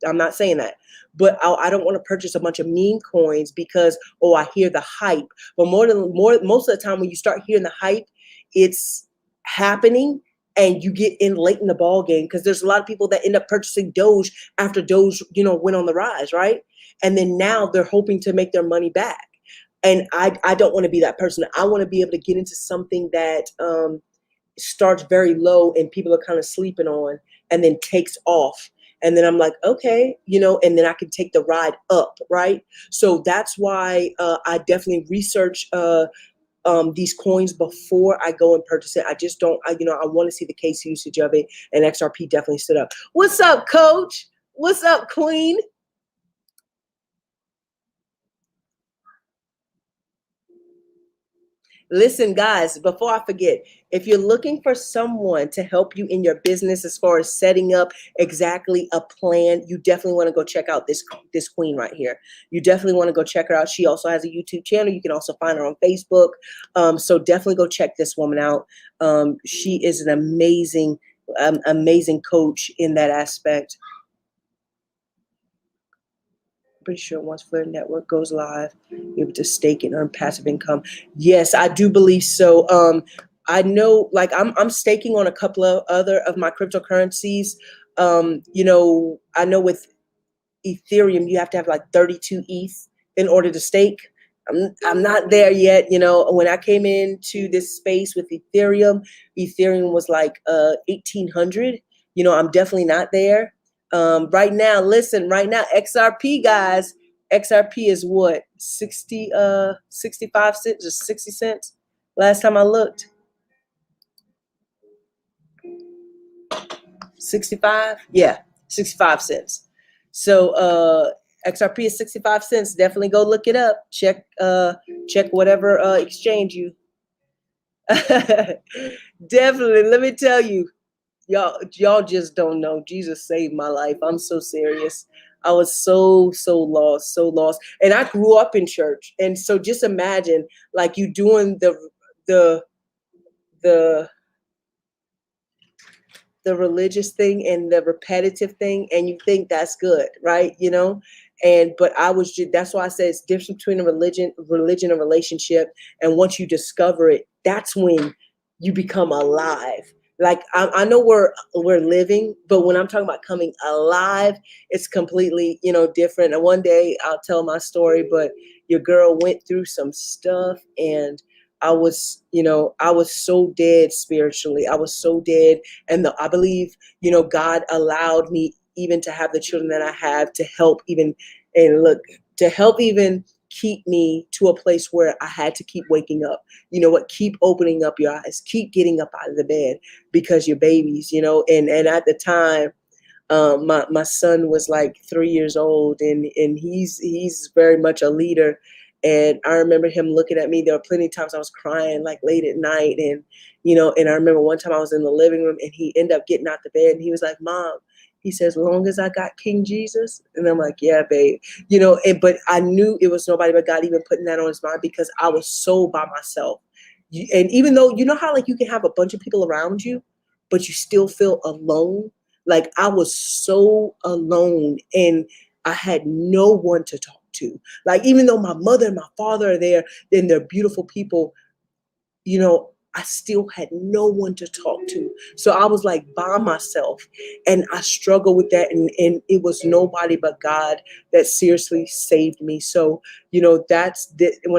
I'm not saying that. But I don't want to purchase a bunch of meme coins because, I hear the hype. But most of the time when you start hearing the hype, it's happening, and you get in late in the ball game, because there's a lot of people that end up purchasing Doge after Doge, went on the rise, right? And then now they're hoping to make their money back. And I don't want to be that person. I want to be able to get into something that starts very low and people are kind of sleeping on, and then takes off. And then I'm like, okay, and then I can take the ride up, right? So that's why I definitely research these coins before I go and purchase it. I just don't, I want to see the case usage of it, and XRP definitely stood up. What's up, Coach? What's up, Queen? Listen, guys, before I forget, if you're looking for someone to help you in your business as far as setting up exactly a plan, you definitely want to go check out this queen right here. You definitely want to go check her out. She also has a YouTube channel. You can also find her on Facebook. So definitely go check this woman out. She is an amazing coach in that aspect. Pretty sure once Flare Network goes live, you're able to stake and earn passive income. Yes, I do believe so. I know, like I'm staking on a couple of other of my cryptocurrencies. I know with Ethereum, you have to have like 32 ETH in order to stake. I'm not there yet. When I came into this space with Ethereum was like 1800. I'm definitely not there. Right now, XRP, guys, XRP is what, 65 cents or 60 cents last time I looked. 65? Yeah, 65 cents. So XRP is 65 cents. Definitely go look it up. Check whatever exchange you. Definitely, let me tell you, y'all just don't know. Jesus saved my life. I'm so serious. I was so lost. And I grew up in church. And so just imagine, like, you doing the religious thing and the repetitive thing, and you think that's good, right? But that's why I said it's different between a religion and relationship. And once you discover it, that's when you become alive. Like I know we're living, but when I'm talking about coming alive, it's completely, different. And one day I'll tell my story, but your girl went through some stuff, and I was so dead spiritually. I was so dead. And I believe, God allowed me even to have the children that I have to help even, and look, to help even keep me to a place where I had to keep waking up. You know what? Keep opening up your eyes. Keep getting up out of the bed because you're babies, and at the time, my son was like 3 years old, and he's very much a leader. And I remember him looking at me. There were plenty of times I was crying like late at night, and and I remember one time I was in the living room, and he ended up getting out the bed, and he was like, "Mom," he says, "long as I got King Jesus." And I'm like, "Yeah, babe." But I knew it was nobody but God even putting that on his mind, because I was so by myself. And even though, how like you can have a bunch of people around you, but you still feel alone. Like I was so alone, and I had no one to talk to. Like, even though my mother and my father are there, then they're beautiful people, I still had no one to talk to. So I was like by myself, and I struggled with that. And it was nobody but God that seriously saved me. So, when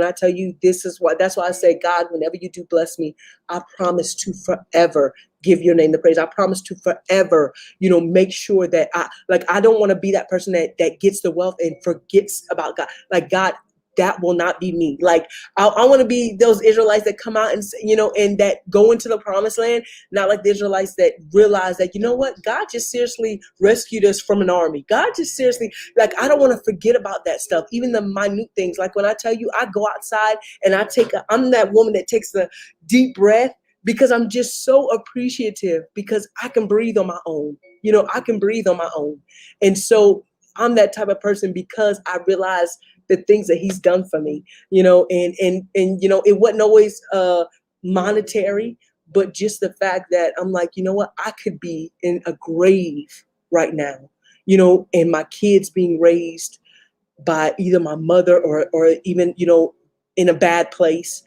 I tell you, that's why I say, God, whenever you do bless me, I promise to forever give your name the praise. I promise to forever, make sure that I don't want to be that person that gets the wealth and forgets about God. Like, God, that will not be me. Like, I want to be those Israelites that come out and, and that go into the promised land, not like the Israelites that realize that, what, God just seriously rescued us from an army. God just seriously, like, I don't want to forget about that stuff, even the minute things. Like, when I tell you, I go outside and I'm that woman that takes the deep breath, because I'm just so appreciative, because I can breathe on my own. I can breathe on my own. And so I'm that type of person, because I realize the things that he's done for me, and it wasn't always monetary, but just the fact that I'm like, what, I could be in a grave right now, and my kids being raised by either my mother, or even, in a bad place,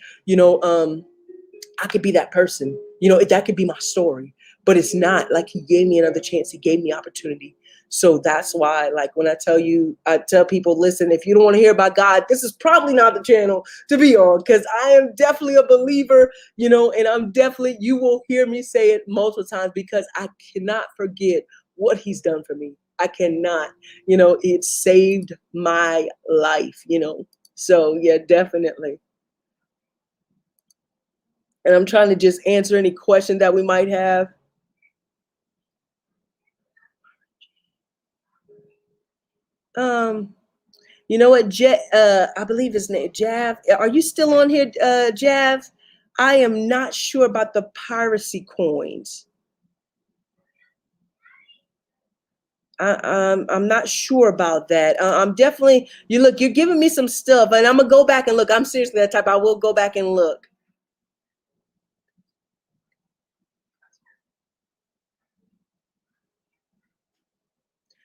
I could be that person, that could be my story, but it's not. Like, he gave me another chance. He gave me opportunity. So that's why, like, when I tell people, listen, if you don't want to hear about God, this is probably not the channel to be on, because I am definitely a believer, and you will hear me say it multiple times, because I cannot forget what he's done for me. I cannot, it saved my life, so yeah, definitely. And I'm trying to just answer any question that we might have. Um, you know what, I believe his name, Jav. Are you still on here, Jav? I am not sure about the piracy coins. I'm not sure about that. I'm definitely, you're giving me some stuff, and I'm gonna go back and look. I'm seriously that type. I will go back and look.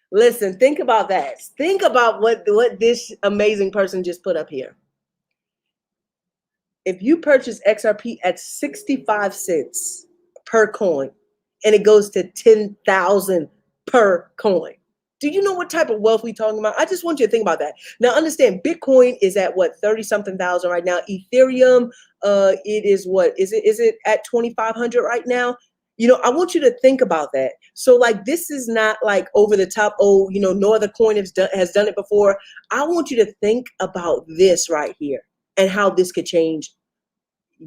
Listen, think about that. Think about what this amazing person just put up here. If you purchase XRP at 65 cents per coin, and it goes to 10,000 per coin, do you know what type of wealth we talking about? I just want you to think about that. Now, understand, Bitcoin is at what, 30 something thousand right now. Ethereum, it is what, is it at 2,500 right now? I want you to think about that. So, like, this is not like over the top. Oh, no other coin has done it before. I want you to think about this right here, and how this could change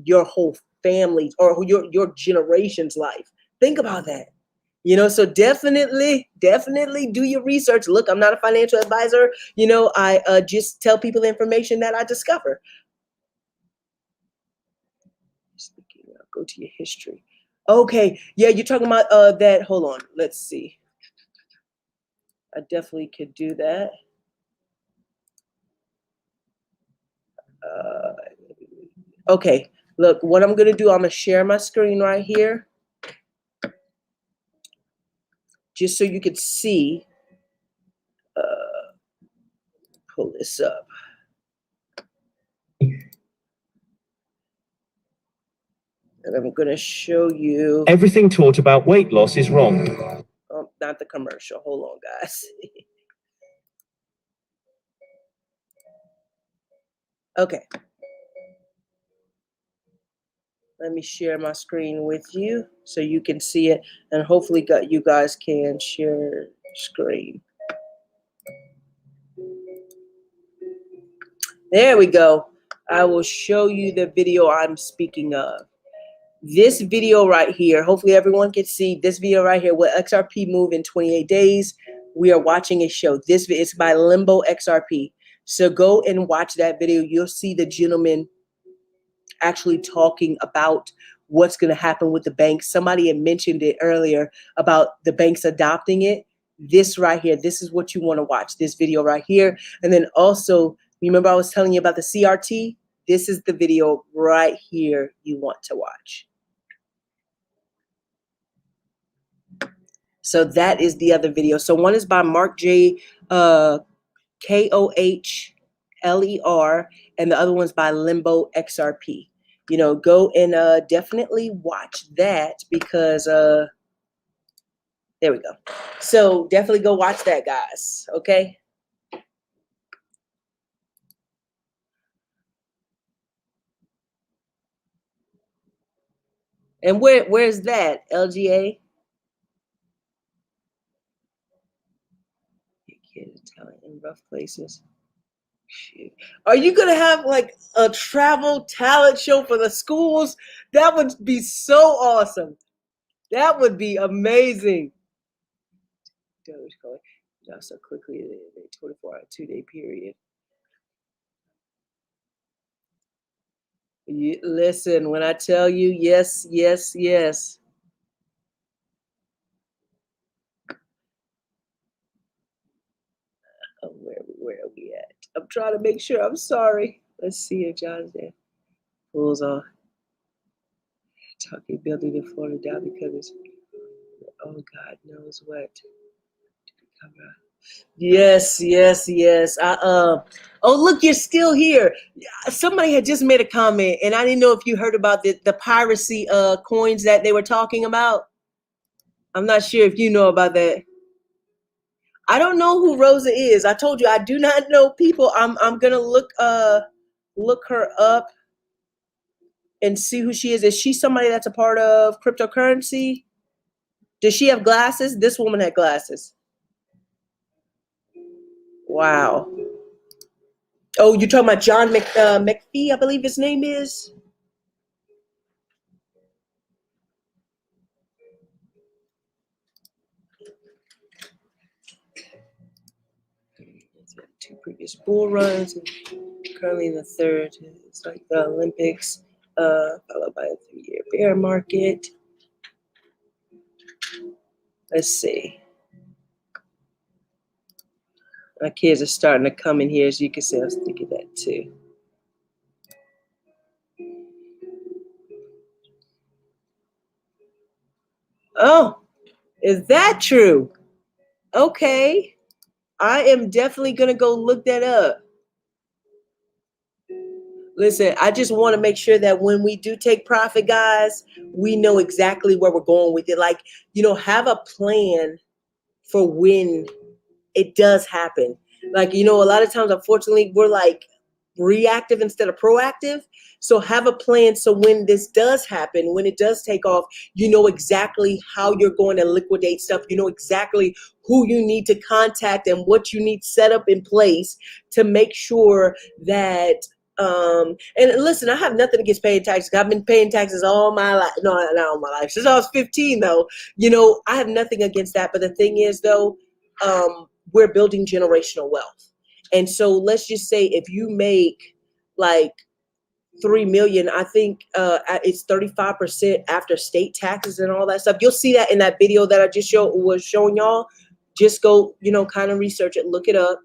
your whole family, or your generation's life. Think about that. So definitely do your research. Look, I'm not a financial advisor. I just tell people the information that I discover. Go to your history. Okay, yeah, you're talking about that. Hold on, let's see. I definitely could do that. Uh, okay, look, what I'm gonna do, I'm gonna share my screen right here, just so you could see. Pull this up. And I'm going to show you. Everything taught about weight loss is wrong. Oh, not the commercial. Hold on, guys. Okay. Let me share my screen with you so you can see it, and hopefully you guys can share screen. There we go. I will show you the video I'm speaking of. This video right here, hopefully everyone can see this video right here, will XRP move in 28 days. We are watching a show. It's by Limbo XRP. So go and watch that video. You'll see the gentleman actually talking about what's going to happen with the banks. Somebody had mentioned it earlier about the banks adopting it. This right here, this is what you want to watch, this video right here. And then also, remember I was telling you about the CRT? This is the video right here you want to watch. So that is the other video. So one is by Mark J. Kohler, and the other one's by Limbo XRP. You know, go and definitely watch that because there we go. So definitely go watch that, guys. Okay. And where's that, LGA? Kids talent in rough places. Shit. Are you gonna have like a travel talent show for the schools? That would be so awesome. That would be amazing. Dogecoin dropped so quickly in a 24-hour, 2-day period. Listen, when I tell you yes, yes, yes. Where are we at? I'm trying to make sure. I'm sorry. Let's see if John's there. Pulls off. Talking building in Florida down because it's, oh God knows what. Yes, yes, yes. Oh look, you're still here. Somebody had just made a comment, and I didn't know if you heard about the piracy coins that they were talking about. I'm not sure if you know about that. I don't know who Rosa is. I told you I do not know people. I'm gonna look her up and see who she is. Is she somebody that's a part of cryptocurrency? Does she have glasses? This woman had glasses. Wow. Oh, you're talking about John McPhee, I believe his name is. Two previous bull runs, and currently in the third. It's like the Olympics, followed by a 3-year bear market. Let's see. My kids are starting to come in here, as you can see. I was thinking that too. Oh, is that true? Okay. I am definitely going to go look that up. Listen, I just want to make sure that when we do take profit, guys, we know exactly where we're going with it. Like, you know, have a plan for when it does happen. Like, you know, a lot of times, unfortunately, we're like reactive instead of proactive. So have a plan. So when this does happen, when it does take off, you know exactly how you're going to liquidate stuff. You know exactly who you need to contact and what you need set up in place to make sure that and listen, I have nothing against paying taxes. I've been paying taxes all my life. No, not all my life. Since I was 15, though, you know, I have nothing against that. But the thing is, though, we're building generational wealth. And so let's just say if you make like 3 million, I think it's 35% after state taxes and all that stuff. You'll see that in that video that I just was showing y'all. Just go, you know, kind of research it, look it up,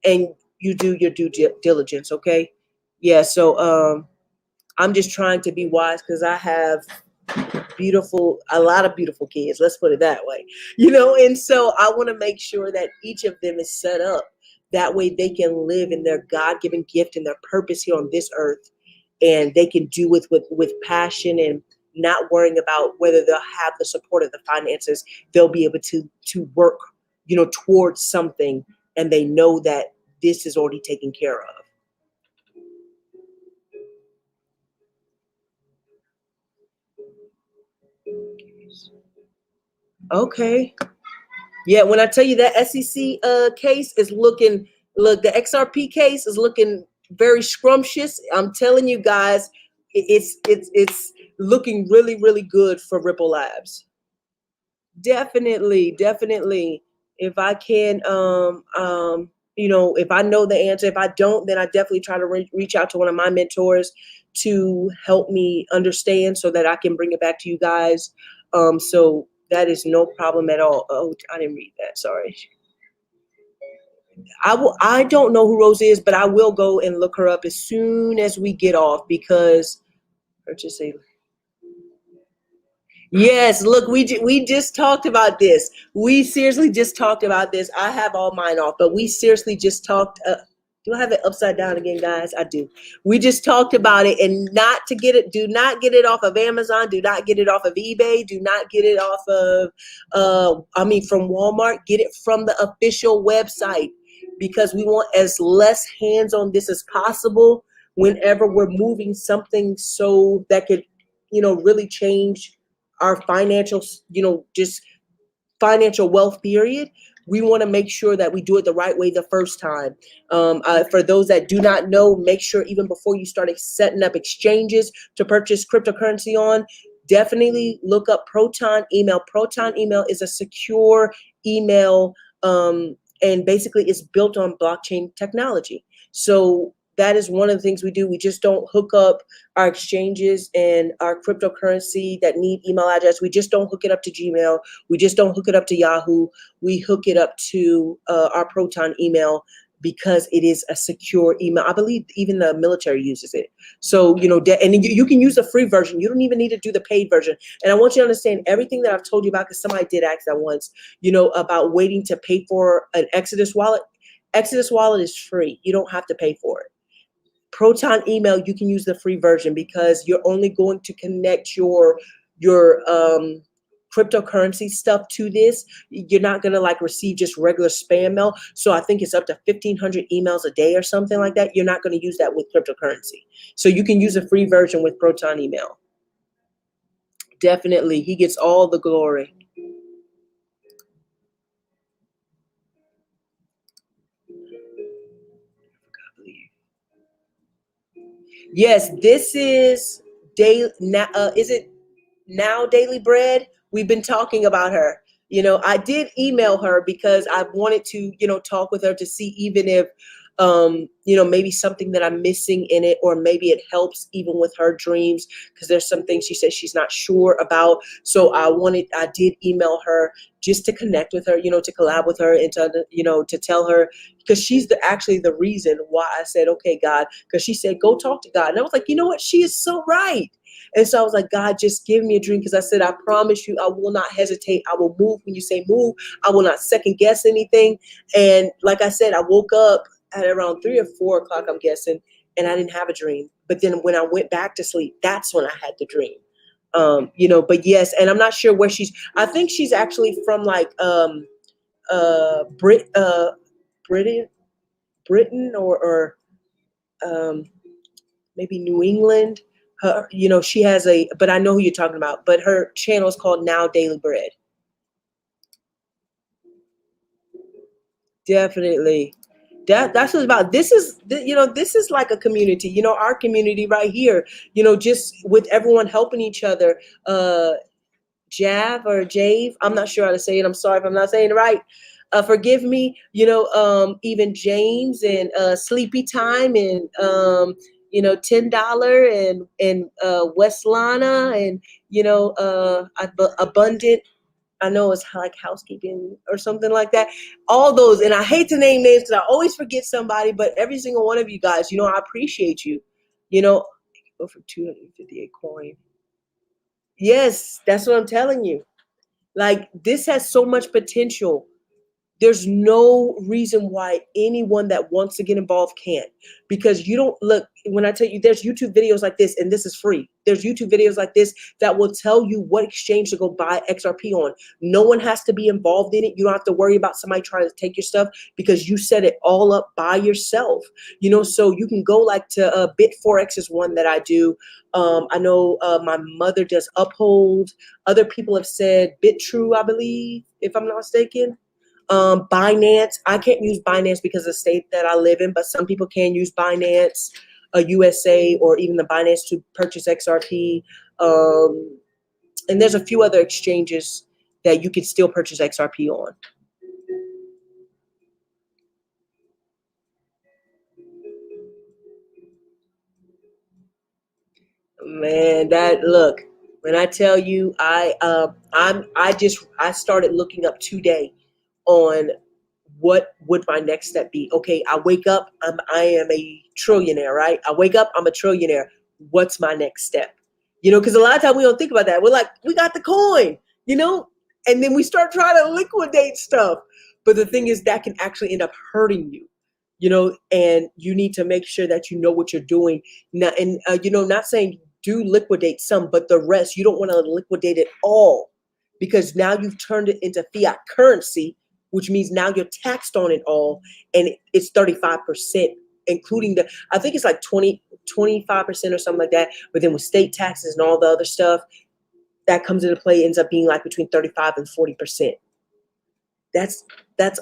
and you do your due diligence, okay? Yeah, so I'm just trying to be wise because I have a lot of beautiful kids, let's put it that way, you know, and so I want to make sure that each of them is set up that way they can live in their God-given gift and their purpose here on this earth and they can do it with passion and not worrying about whether they'll have the support of the finances. They'll be able to work, towards something, and they know that this is already taken care of. Okay. Yeah, when I tell you that SEC case is looking, look, the XRP case is looking very scrumptious. I'm telling you guys, it's looking really, really good for Ripple Labs. Definitely, definitely. If I can, if I know the answer, if I don't, then I definitely try to reach out to one of my mentors to help me understand so that I can bring it back to you guys. So that is no problem at all. Oh, I didn't read that. Sorry. I don't know who Rose is, but I will go and look her up as soon as we get off because purchase a. Yes, look, we just talked about this. We seriously just talked about this. I have all mine off, but we seriously just talked. Do I have it upside down again, guys? I do. We just talked about it, and not to get it. Do not get it off of Amazon. Do not get it off of eBay. Do not get it off of. From Walmart. Get it from the official website because we want as less hands on this as possible. Whenever we're moving something so that could, really change our financial, just financial wealth period, we want to make sure that we do it the right way the first time. For those that do not know, make sure even before you start setting up exchanges to purchase cryptocurrency on, definitely look up Proton Email. Proton Email is a secure email, and basically it's built on blockchain technology. So that is one of the things we do. We just don't hook up our exchanges and our cryptocurrency that need email address. We just don't hook it up to Gmail. We just don't hook it up to Yahoo. We hook it up to our Proton email because it is a secure email. I believe even the military uses it. So, and you can use the free version. You don't even need to do the paid version. And I want you to understand everything that I've told you about, because somebody did ask that once, about waiting to pay for an Exodus wallet. Exodus wallet is free. You don't have to pay for it. Proton email, you can use the free version because you're only going to connect your cryptocurrency stuff to this. You're not going to receive just regular spam mail. So I think it's up to 1,500 emails a day or something like that. You're not going to use that with cryptocurrency. So you can use a free version with Proton email. Definitely. He gets all the glory. Yes, this is daily. Is it Now Daily Bread? We've been talking about her. I did email her because I wanted to, talk with her to see even if, maybe something that I'm missing in it, or maybe it helps even with her dreams, because there's some things she says she's not sure about. So I did email her just to connect with her, to collab with her and to tell her, because she's actually the reason why I said, okay, God, because she said, go talk to God. And I was like, you know what? She is so right. And so I was like, God, just give me a dream. Because I said, I promise you, I will not hesitate. I will move when you say move. I will not second guess anything. And like I said, I woke up at around 3 or 4 o'clock, I'm guessing, and I didn't have a dream. But then when I went back to sleep, that's when I had the dream. But yes, and I'm not sure where I think she's actually from Britain, or maybe New England. She has but I know who you're talking about, but her channel is called Now Daily Bread. Definitely. That's what it's about. This is like a community, our community right here, just with everyone helping each other. Jav or Jave, I'm not sure how to say it. I'm sorry if I'm not saying it right. Forgive me, even James and Sleepy Time and $10 and Westlana and Abundant. I know it's like housekeeping or something like that. All those, and I hate to name names because I always forget somebody, but every single one of you guys, I appreciate you. Go for 258 coin. Yes, that's what I'm telling you. Like, this has so much potential. There's no reason why anyone that wants to get involved can't, because you don't look, when I tell you there's YouTube videos like this, and this is free. There's YouTube videos like this that will tell you what exchange to go buy XRP on. No one has to be involved in it. You don't have to worry about somebody trying to take your stuff because you set it all up by yourself. So you can go like to Bit4X is one that I do. I know my mother does Uphold. Other people have said BitTrue, I believe, if I'm not mistaken. Binance. I can't use Binance because of the state that I live in, but some people can use Binance, USA, or even the Binance to purchase XRP. And there's a few other exchanges that you can still purchase XRP on. Man, that look, when I tell you, I started looking up today on what would my next step be. Okay, I wake up, I am a trillionaire, right? I wake up, I'm a trillionaire. What's my next step? Because a lot of times we don't think about that. We're like, we got the coin, and then we start trying to liquidate stuff. But the thing is, that can actually end up hurting you, and you need to make sure that you know what you're doing. Now, and not saying do liquidate some, but the rest, you don't want to liquidate it all, because now you've turned it into fiat currency, which means now you're taxed on it all, and it's 35%, including I think it's like 25% or something like that. But then with state taxes and all the other stuff that comes into play, ends up being like between 35 and 40%. That's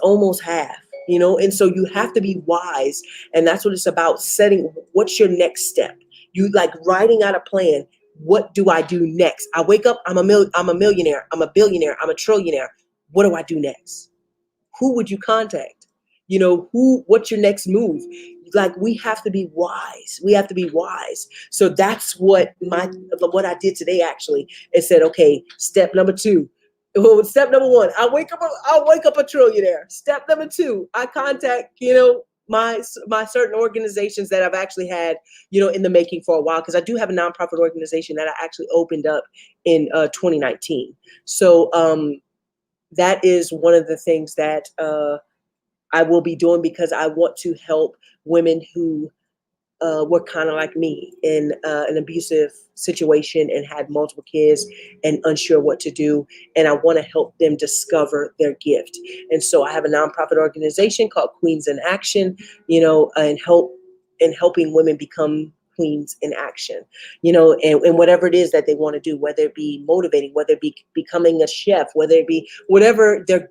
almost half, and so you have to be wise, and that's what it's about. Setting what's your next step. You like writing out a plan. What do I do next? I wake up, I'm a millionaire, I'm a billionaire, I'm a trillionaire. What do I do next? Who would you contact? What's your next move? Like, we have to be wise. We have to be wise. So that's what I did today, actually. It said, okay, step number 2. Well, step number 1, I'll wake up a trillionaire. Step number 2, I contact, my certain organizations that I've actually had, in the making for a while, because I do have a nonprofit organization that I actually opened up in 2019. So that is one of the things that I will be doing, because I want to help women who were kind of like me in an abusive situation and had multiple kids and unsure what to do. And I want to help them discover their gift. And so I have a nonprofit organization called Queens in Action, and helping women become queens in action, and whatever it is that they want to do, whether it be motivating, whether it be becoming a chef, whether it be whatever their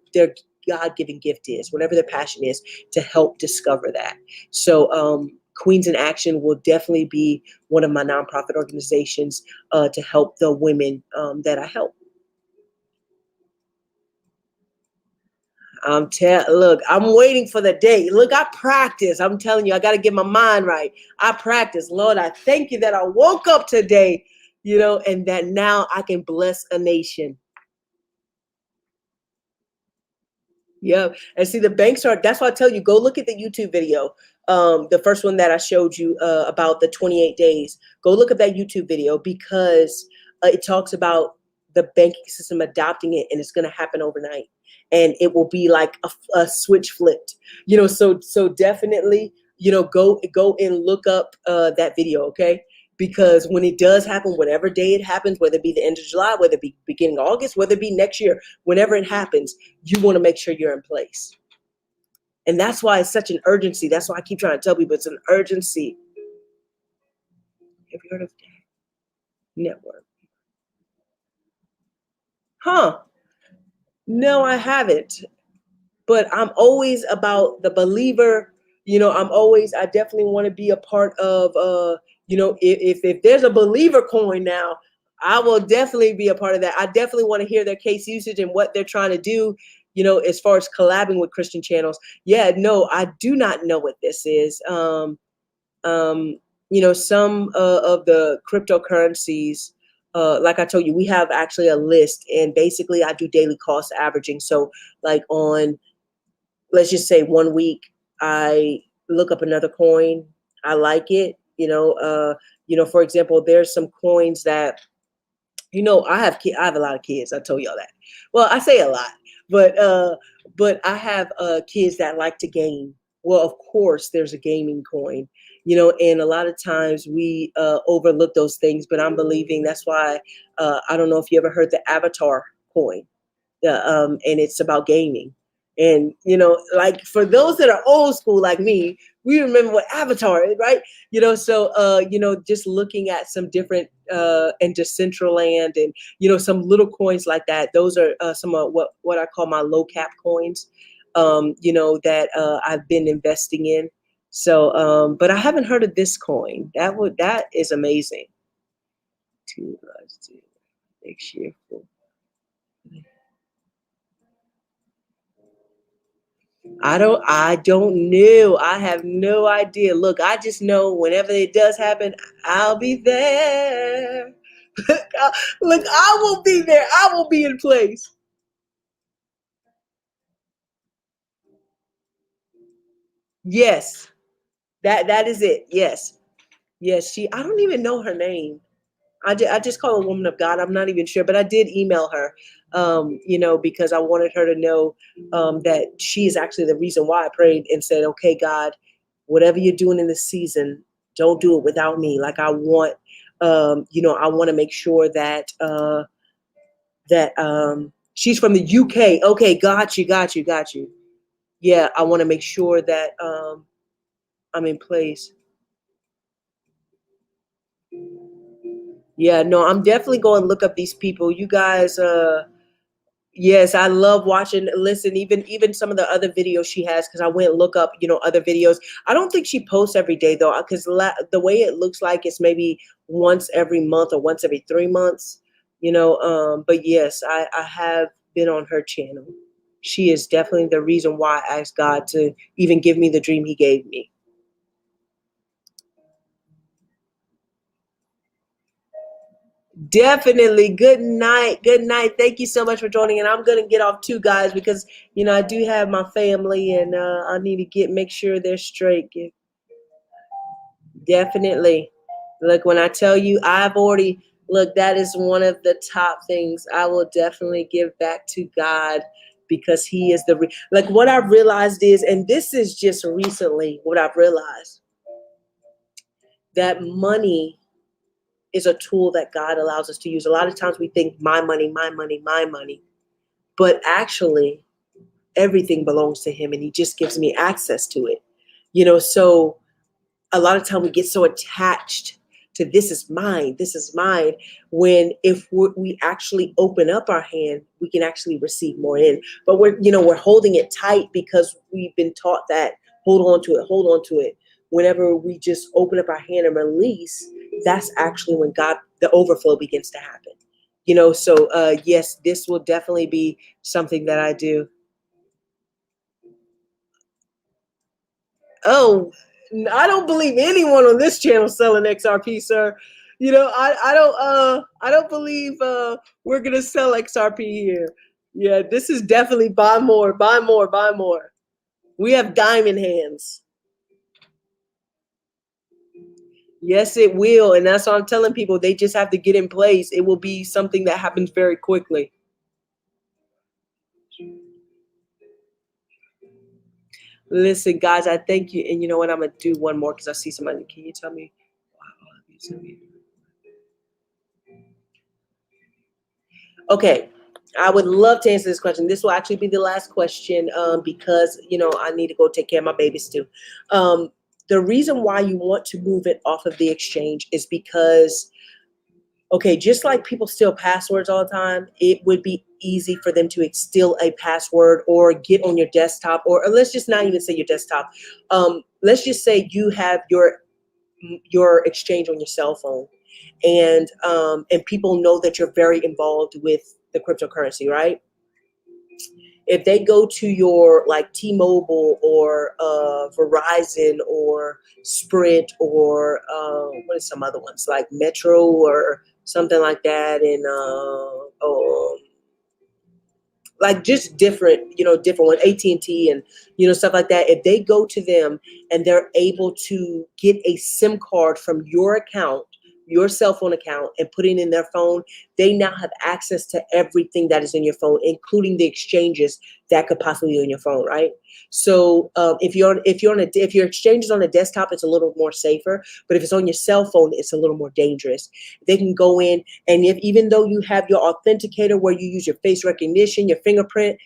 God-given gift is, whatever their passion is, to help discover that. So Queens in Action will definitely be one of my nonprofit organizations to help the women that I help. Look, I'm waiting for the day. Look, I practice. I'm telling you, I got to get my mind right. I practice. Lord, I thank you that I woke up today, and that now I can bless a nation. Yep. And see, the banks that's why I tell you, go look at the YouTube video. The first one that I showed you about the 28 days. Go look at that YouTube video, because it talks about the banking system adopting it, and it's going to happen overnight. And it will be like a switch flipped, so definitely, go and look up that video. Okay. Because when it does happen, whatever day it happens, whether it be the end of July, whether it be beginning of August, whether it be next year, whenever it happens, you want to make sure you're in place. And that's why it's such an urgency. That's why I keep trying to tell people it's an urgency. Have you heard of that network? Huh? No, I haven't. But I'm always about the believer. I definitely want to be a part of, if there's a believer coin now, I will definitely be a part of that. I definitely want to hear their case usage and what they're trying to do, as far as collabing with Christian channels. Yeah, no, I do not know what this is. Some of the cryptocurrencies, like I told you, we have actually a list, and basically I do daily cost averaging. So like on, let's just say 1 week, I look up another coin. I like it. For example, there's some coins that, I have a lot of kids. I told y'all that. Well, I say a lot, but I have kids that like to game. Well, of course, there's a gaming coin, and a lot of times we overlook those things. But I'm believing that's why I don't know if you ever heard the Avatar coin. And it's about gaming. And like for those that are old school like me, we remember what Avatar is, right? So just looking at some different and Decentraland and some little coins like that. Those are some of what I call my low cap coins. That I've been investing in. So, but I haven't heard of this coin. That is amazing. Two, next year. I don't know. I have no idea. Look, I just know whenever it does happen, I'll be there. Look, I will be there. I will be in place. Yes. That is it. Yes. Yes, I don't even know her name. I just call her a woman of God. I'm not even sure, but I did email her, because I wanted her to know that she is actually the reason why I prayed and said, okay, God, whatever you're doing in this season, don't do it without me. Like I want, I want to make sure that she's from the UK. Okay, got you. Yeah, I want to make sure that I'm in place. Yeah, no, I'm definitely going to look up these people. You guys, yes, I love watching. Listen, even some of the other videos she has, because I went and look up, other videos. I don't think she posts every day though, because the way it looks like it's maybe once every month or once every 3 months. But yes, I have been on her channel. She is definitely the reason why I asked God to even give me the dream He gave me. Definitely. Good night. Good night. Thank you so much for joining. And I'm gonna get off too, guys, because I do have my family, and I need to make sure they're straight. Definitely. Look, when I tell you, I've already look. That is one of the top things I will definitely give back to God, because He is like what I've realized is, and this is just recently what I've realized, that money is a tool that God allows us to use. A lot of times we think my money, my money, my money. But actually everything belongs to Him, and He just gives me access to it. So a lot of time we get so attached to this is mine, when if we actually open up our hand, we can actually receive more in. But we're holding it tight because we've been taught that hold on to it. Whenever we just open up our hand and release, that's actually when the overflow begins to happen. So yes, this will definitely be something that I do. Oh, I don't believe anyone on this channel selling XRP, sir. I don't believe we're gonna sell XRP here. Yeah, this is definitely buy more, buy more, buy more. We have diamond hands. Yes, it will, and that's what I'm telling people. They just have to get in place. It will be something that happens very quickly. Listen, guys, I thank you, and you know what? I'm gonna do one more because I see somebody. Can you tell me? Okay, I would love to answer this question. This will actually be the last question, because I need to go take care of my babies too. The reason why you want to move it off of the exchange is because, okay, just like people steal passwords all the time, it would be easy for them to steal a password or get on your desktop, or let's just not even say your desktop. Let's just say you have your exchange on your cell phone, and people know that you're very involved with the cryptocurrency, right? If they go to your like T-Mobile or Verizon or Sprint or what are some other ones like Metro or something like that, and like just different, different one, AT&T and stuff like that. If they go to them and they're able to get a SIM card from your account your cell phone account and put it in their phone, they now have access to everything that is in your phone, including the exchanges that could possibly be on your phone, right? So if your exchange is on a desktop, it's a little more safer. But if it's on your cell phone, it's a little more dangerous. They can go in, and if even though you have your authenticator where you use your face recognition, your fingerprint,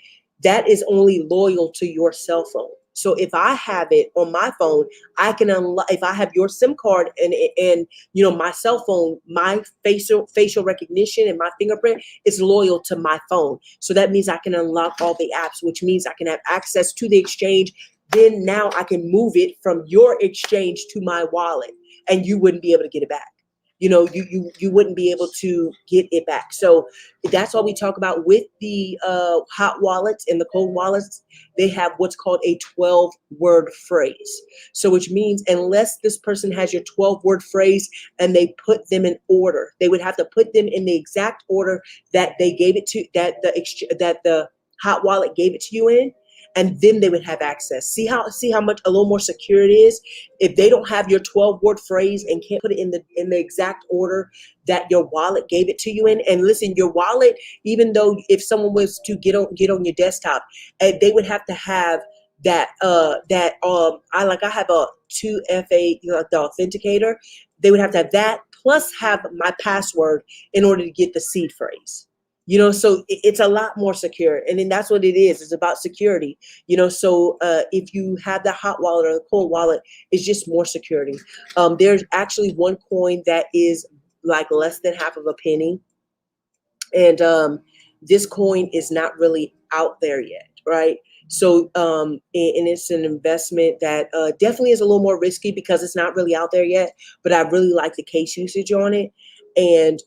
that is only loyal to your cell phone. So if I have it on my phone, I can unlock. If I have your SIM card and my cell phone, my facial recognition and my fingerprint is loyal to my phone. So that means I can unlock all the apps, which means I can have access to the exchange. Then now I can move it from your exchange to my wallet, and you wouldn't be able to get it back. You wouldn't be able to get it back. So that's all we talk about with the hot wallets and the cold wallets. They have what's called a 12-word phrase. So which means unless this person has your 12-word phrase and they put them in order, they would have to put them in the exact order that they gave it to, that the hot wallet gave it to you in, and then they would have access. See how much a little more secure it is if they don't have your 12-word phrase and can't put it in the exact order that your wallet gave it to you in. And listen, your wallet, even though if someone was to get on your desktop, they would have to have that I have a 2FA, the authenticator. They would have to have that plus have my password in order to get the seed phrase. So it's a lot more secure. And then that's what it is. It's about security. So if you have the hot wallet or the cold wallet, it's just more security. There's actually one coin that is like less than half of a penny. And this coin is not really out there yet, right? So and it's an investment that definitely is a little more risky because it's not really out there yet. But I really like the case usage on it. And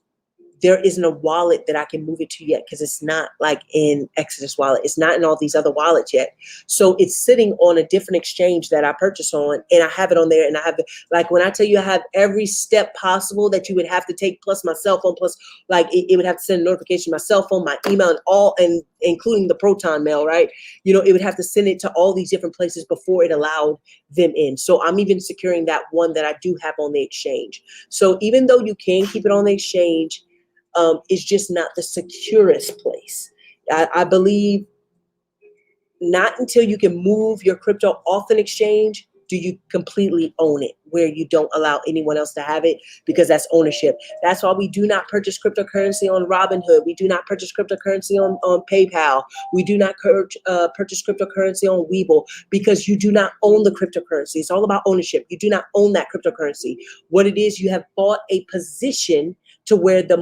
there isn't a wallet that I can move it to yet because it's not like in Exodus wallet. It's not in all these other wallets yet. So it's sitting on a different exchange that I purchased on, and I have it on there. And I have like when I tell you I have every step possible that you would have to take, plus my cell phone, plus like it would have to send a notification to my cell phone, my email, and all, and including the Proton mail, right? It would have to send it to all these different places before it allowed them in. So I'm even securing that one that I do have on the exchange. So even though you can keep it on the exchange, it's just not the securest place. I believe not until you can move your crypto off an exchange do you completely own it, where you don't allow anyone else to have it, because that's ownership. That's why we do not purchase cryptocurrency on Robinhood. We do not purchase cryptocurrency on PayPal. We do not purchase cryptocurrency on Webull, because you do not own the cryptocurrency. It's all about ownership. You do not own that cryptocurrency. What it is, you have bought a position to where the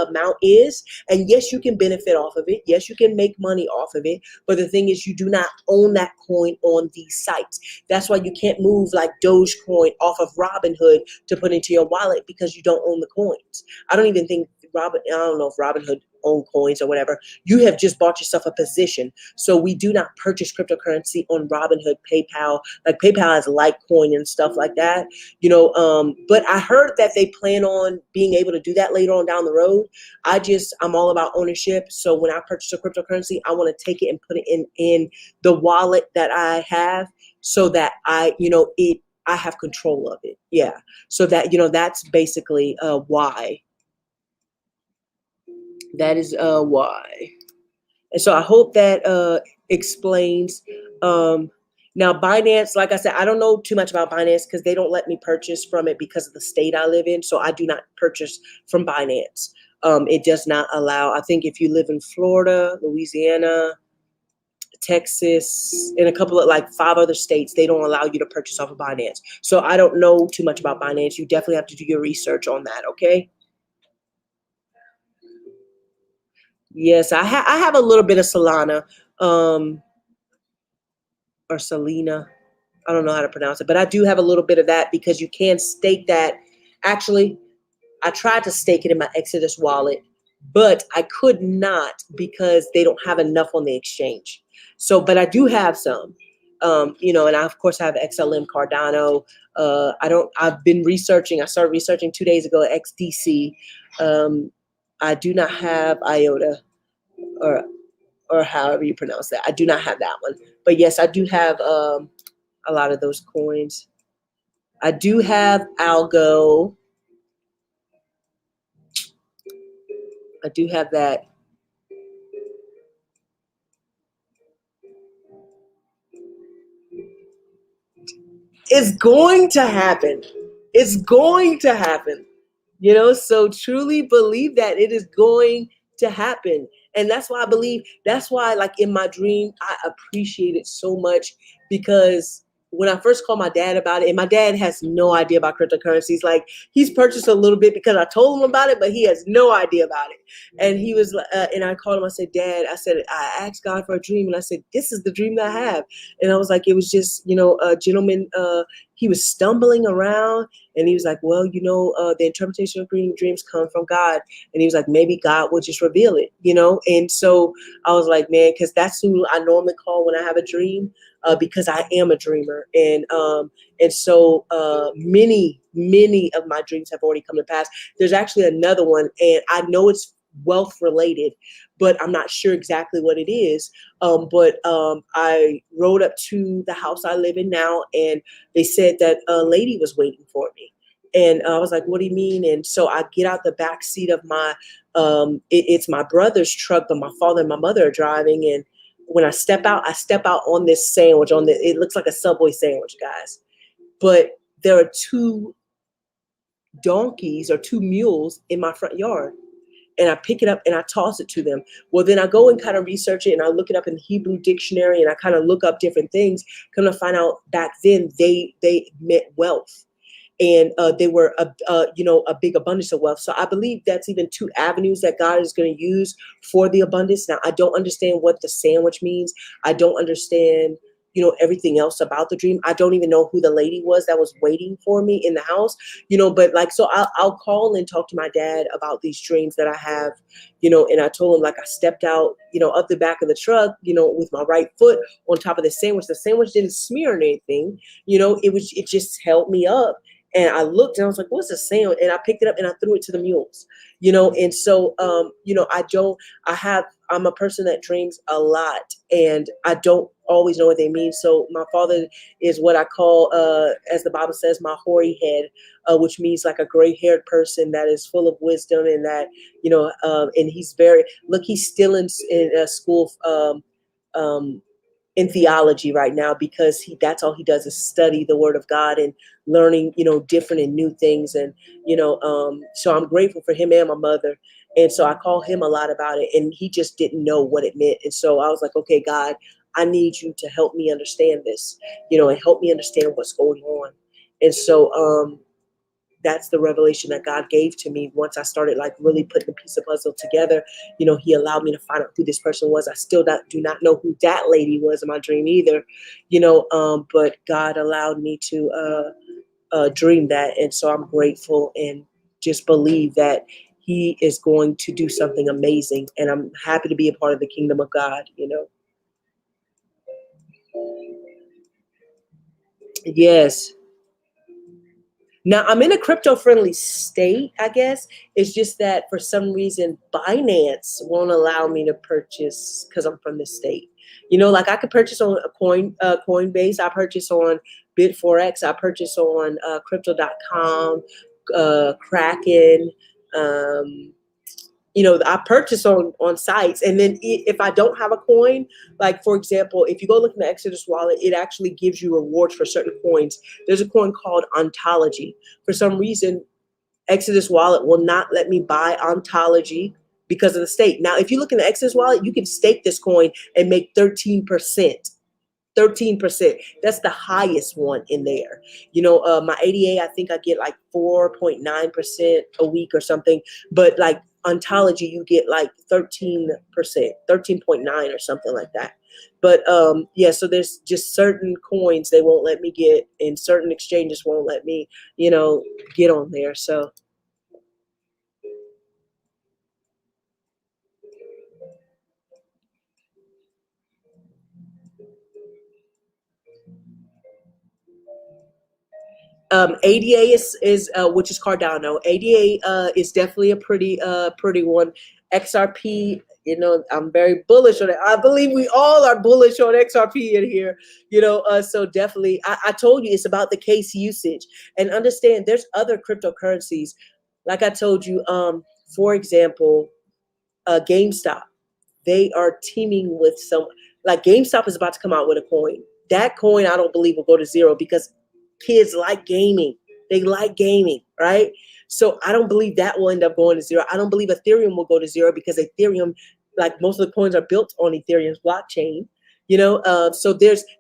amount is. And yes, you can benefit off of it. Yes, you can make money off of it. But the thing is, you do not own that coin on these sites. That's why you can't move like Dogecoin off of Robinhood to put into your wallet, because you don't own the coins. I don't even think I don't know if Robinhood own coins or whatever. You have just bought yourself a position. So we do not purchase cryptocurrency on Robinhood, PayPal. Like PayPal has Litecoin and stuff like that, but I heard that they plan on being able to do that later on down the road. I'm all about ownership. So when I purchase a cryptocurrency, I want to take it and put it in the wallet that I have, so that I have control of it. Yeah. So that, that's basically why. That is why. And so I hope that explains. Now, Binance, like I said, I don't know too much about Binance because they don't let me purchase from it because of the state I live in. So I do not purchase from Binance. It does not allow. I think if you live in Florida, Louisiana, Texas, and a couple of like 5 other states, they don't allow you to purchase off of Binance. So I don't know too much about Binance. You definitely have to do your research on that. Okay. Yes, I have a little bit of Solana, or Selena. I don't know how to pronounce it, but I do have a little bit of that because you can stake that. Actually, I tried to stake it in my Exodus wallet, but I could not because they don't have enough on the exchange. So, but I do have some, and I, of course, have XLM Cardano. I've been researching. I started researching 2 days ago at XDC. I do not have IOTA, or however you pronounce that. I do not have that one. But yes, I do have a lot of those coins. I do have Algo. I do have that. It's going to happen. It's going to happen. So truly believe that it is going to happen. And that's why I believe, that's why, like in my dream, I appreciate it so much, because when I first called my dad about it, and my dad has no idea about cryptocurrencies, like he's purchased a little bit because I told him about it, but he has no idea about it. And he was, and I called him, I said, Dad, I said, I asked God for a dream, and I said, this is the dream that I have. And I was like, it was just, a gentleman, he was stumbling around, and he was like, well, the interpretation of dreams come from God. And he was like, maybe God will just reveal it. And so I was like, man, because that's who I normally call when I have a dream, because I am a dreamer. And so many of my dreams have already come to pass. There's actually another one, and I know it's wealth related, but I'm not sure exactly what it is. But I rode up to the house I live in now, and they said that a lady was waiting for me. And I was like, what do you mean? And so I get out the back seat of my, it's my brother's truck, but my father and my mother are driving. And when I step out on this sandwich, it looks like a Subway sandwich, guys. But there are two donkeys or two mules in my front yard. And I pick it up and I toss it to them. Well, then I go and kind of research it, and I look it up in the Hebrew dictionary, and I kind of look up different things. Come to find out, back then they meant wealth. And they were a big abundance of wealth. So I believe that's even two avenues that God is going to use for the abundance. Now, I don't understand what the sandwich means. I don't understand everything else about the dream. I don't even know who the lady was that was waiting for me in the house, but like, so I'll call and talk to my dad about these dreams that I have, and I told him, like, I stepped out, up the back of the truck, with my right foot on top of the sandwich. The sandwich didn't smear or anything, it just held me up. And I looked and I was like, what's a sandwich? And I picked it up and I threw it to the mules, and so, I'm a person that dreams a lot, and I don't always know what they mean. So my father is what I call, as the Bible says, my hoary head, which means like a gray haired person that is full of wisdom, and that, and he's he's still in school, in theology right now, because that's all he does is study the word of God and learning, different and new things. And, so I'm grateful for him and my mother. And so I call him a lot about it, and he just didn't know what it meant. And so I was like, okay, God, I need you to help me understand this, and help me understand what's going on. And so, that's the revelation that God gave to me once I started, like, really putting the piece of puzzle together. He allowed me to find out who this person was. I still do not know who that lady was in my dream either, but God allowed me to dream that. And so I'm grateful and just believe that he is going to do something amazing. And I'm happy to be a part of the kingdom of God. Yes. Now, I'm in a crypto-friendly state, I guess. It's just that for some reason, Binance won't allow me to purchase because I'm from this state. Like, I could purchase on a Coinbase. I purchase on Bitforex. I purchase on crypto.com, Kraken. Um, I purchase on sites. And then if I don't have a coin, like, for example, if you go look in the Exodus wallet, it actually gives you rewards for certain coins. There's a coin called Ontology. For some reason, Exodus wallet will not let me buy Ontology because of the stake. Now, if you look in the Exodus wallet, you can stake this coin and make 13%. 13%. That's the highest one in there. My ADA, I think I get like 4.9% a week or something. But like Ontology, you get like 13%, 13.9 or something like that. But yeah, so there's just certain coins they won't let me get, and certain exchanges won't let me, get on there. So ADA is which is Cardano. ADA is definitely a pretty one. XRP, I'm very bullish on it. I believe we all are bullish on XRP in here. So definitely, I told you it's about the case usage, and understand there's other cryptocurrencies. Like I told you, for example, GameStop, they are teaming with some, like GameStop is about to come out with a coin. That coin, I don't believe will go to zero because kids like gaming. They like gaming, right? So I don't believe that will end up going to zero. I don't believe Ethereum will go to zero because Ethereum, like most of the coins are built on Ethereum's blockchain, so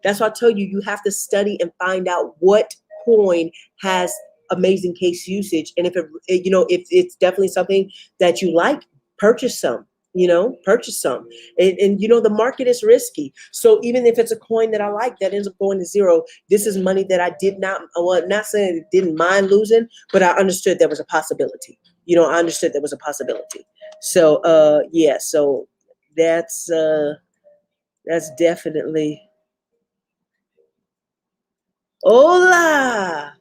that's why I tell you, you have to study and find out what coin has amazing case usage. And if it's definitely something that you like, purchase some, purchase some. And the market is risky. So even if it's a coin that I like that ends up going to zero, this is money that I did not, well, not saying I didn't mind losing, but I understood there was a possibility. I understood there was a possibility. So, yeah, so that's definitely. Hola.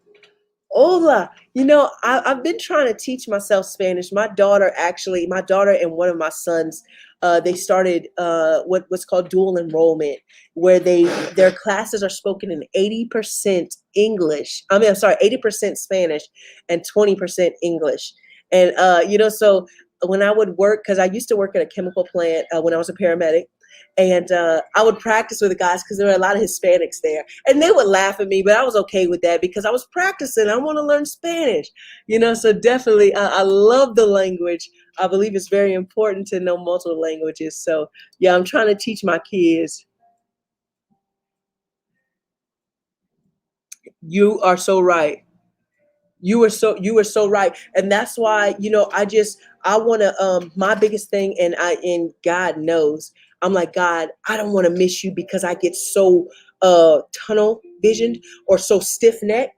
Hola. I've been trying to teach myself Spanish. My daughter and one of my sons, they started what's called dual enrollment, where their classes are spoken in 80% English. I'm sorry, 80% Spanish and 20% English. And so when I would work, because I used to work at a chemical plant when I was a paramedic, and I would practice with the guys because there were a lot of Hispanics there, and they would laugh at me, but I was okay with that because I was practicing. I want to learn Spanish, so definitely I love the language. I believe it's very important to know multiple languages. So yeah, I'm trying to teach my kids. You are so right. You were so right. And that's why, I want to, my biggest thing, and God knows, I'm like, God, I don't want to miss you because I get so tunnel visioned or so stiff necked,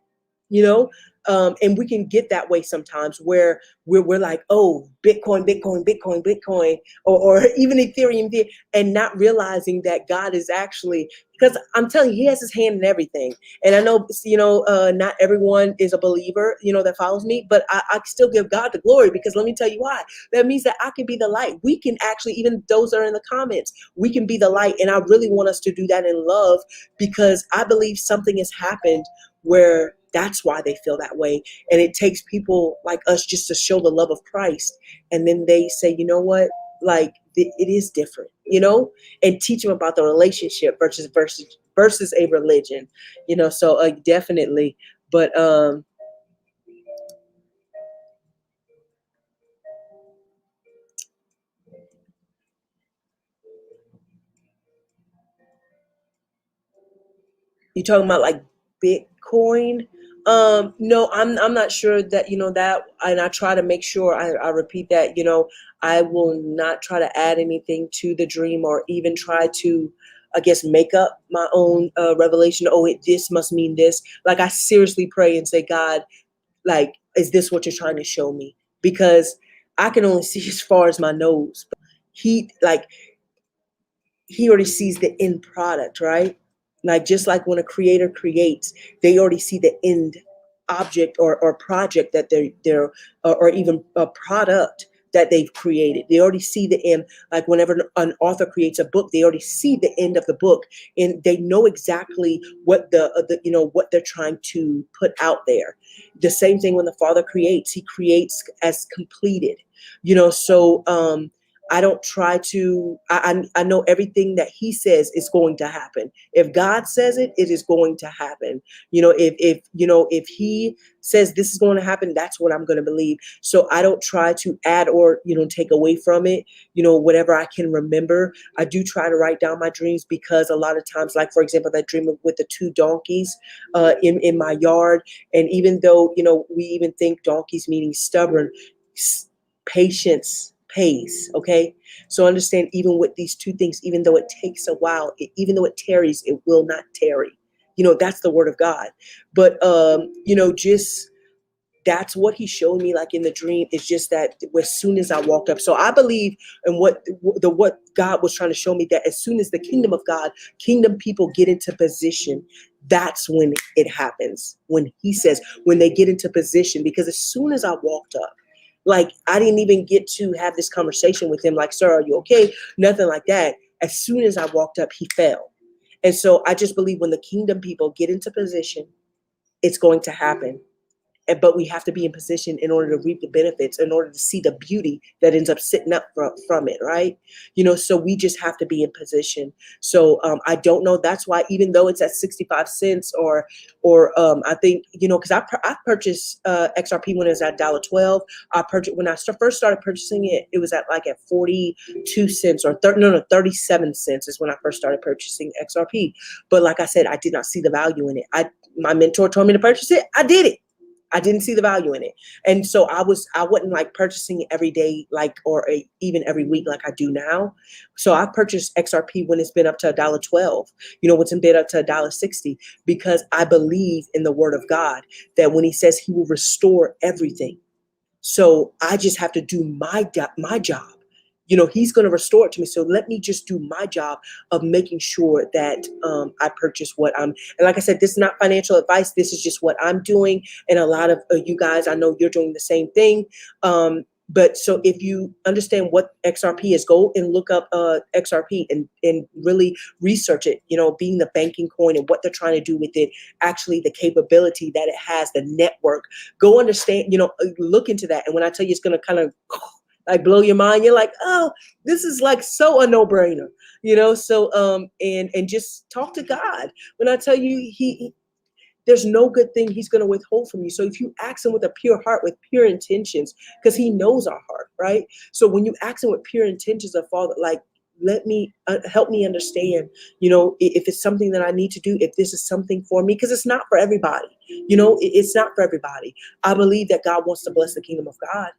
you know and we can get that way sometimes where we're like, oh, Bitcoin, Bitcoin, Bitcoin, Bitcoin, or even Ethereum, and not realizing that God is actually, because I'm telling you, he has his hand in everything. And I know, not everyone is a believer, that follows me, but I still give God the glory, because let me tell you why. That means that I can be the light. We can actually, even those that are in the comments, we can be the light. And I really want us to do that in love, because I believe something has happened where that's why they feel that way. And it takes people like us just to show the love of Christ. And then they say, you know what, like it is different, and teach them about the relationship versus a religion, so definitely. But you talking about like Bitcoin? No, I'm not sure that, that, and I try to make sure I repeat that, I will not try to add anything to the dream, or even try to, I guess, make up my own revelation. Oh, this must mean this. Like, I seriously pray and say, God, like, is this what you're trying to show me? Because I can only see as far as my nose. He like he already sees the end product, right? Like, just like when a creator creates, they already see the end object or project that they're or even a product that they've created. They already see the end. Like, whenever an author creates a book, they already see the end of the book, and they know exactly what what they're trying to put out there. The same thing when the Father creates, he creates as completed. So I don't try to, I know everything that he says is going to happen. If God says it, it is going to happen. If he says this is going to happen, that's what I'm going to believe. So I don't try to add or, take away from it, whatever I can remember. I do try to write down my dreams, because a lot of times, like, for example, that dream with the two donkeys in my yard. And even though, we even think donkeys meaning stubborn, patience pays. Okay, so understand, even with these two things, even though it takes a while, even though it tarries, it will not tarry. That's the word of God. But just, that's what he showed me, like in the dream. It's just that as soon as I walked up, so I believe in what God was trying to show me, that as soon as the kingdom of God, kingdom people get into position, that's when it happens. When he says, when they get into position, because as soon as I walked up, like, I didn't even get to have this conversation with him, like, sir, are you okay? Nothing like that. As soon as I walked up, he fell. And so I just believe when the kingdom people get into position, it's going to happen. but we have to be in position in order to reap the benefits, in order to see the beauty that ends up sitting up from it, right? So we just have to be in position. So I don't know. That's why, even though it's at 65 cents, I think, because I purchased XRP when it was at $1.12. I purchased when I first started purchasing it. It was at 42 cents or 37 cents is when I first started purchasing XRP. But like I said, I did not see the value in it. My mentor told me to purchase it. I did it. I didn't see the value in it. And so I wasn't like purchasing it every day, even every week like I do now. So I purchased XRP when it's been up to $1.12, when it's been up to $1.60, because I believe in the word of God that when he says he will restore everything. So I just have to do my job. He's going to restore it to me. So let me just do my job of making sure that I purchase and like I said, this is not financial advice. This is just what I'm doing. And a lot of you guys, I know you're doing the same thing. But so if you understand what XRP is, go and look up XRP and really research it, being the banking coin and what they're trying to do with it, actually the capability that it has, the network. Go understand, look into that. And when I tell you it's going to kind of like blow your mind, you're like, oh, this is like so a no-brainer, so and just talk to God. When I tell you there's no good thing he's going to withhold from you. So if you ask him with a pure heart, with pure intentions, because he knows our heart, right? So when you ask him with pure intentions of, Father, like, let me help me understand, if it's something that I need to do, if this is something for me, because it's not for everybody, it's not for everybody. I believe that God wants to bless the kingdom of God.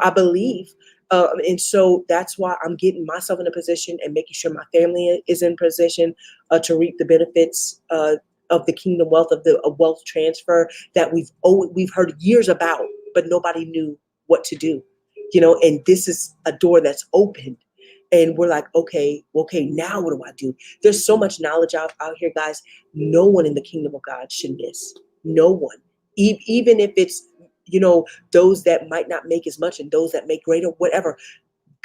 I believe. And so that's why I'm getting myself in a position and making sure my family is in position to reap the benefits of the kingdom wealth, of the wealth transfer that we've heard years about, but nobody knew what to do, and this is a door that's opened. And we're like, okay, now what do I do? There's so much knowledge out here, guys. No one in the kingdom of God should miss. No one. Even if it's, those that might not make as much and those that make greater, whatever.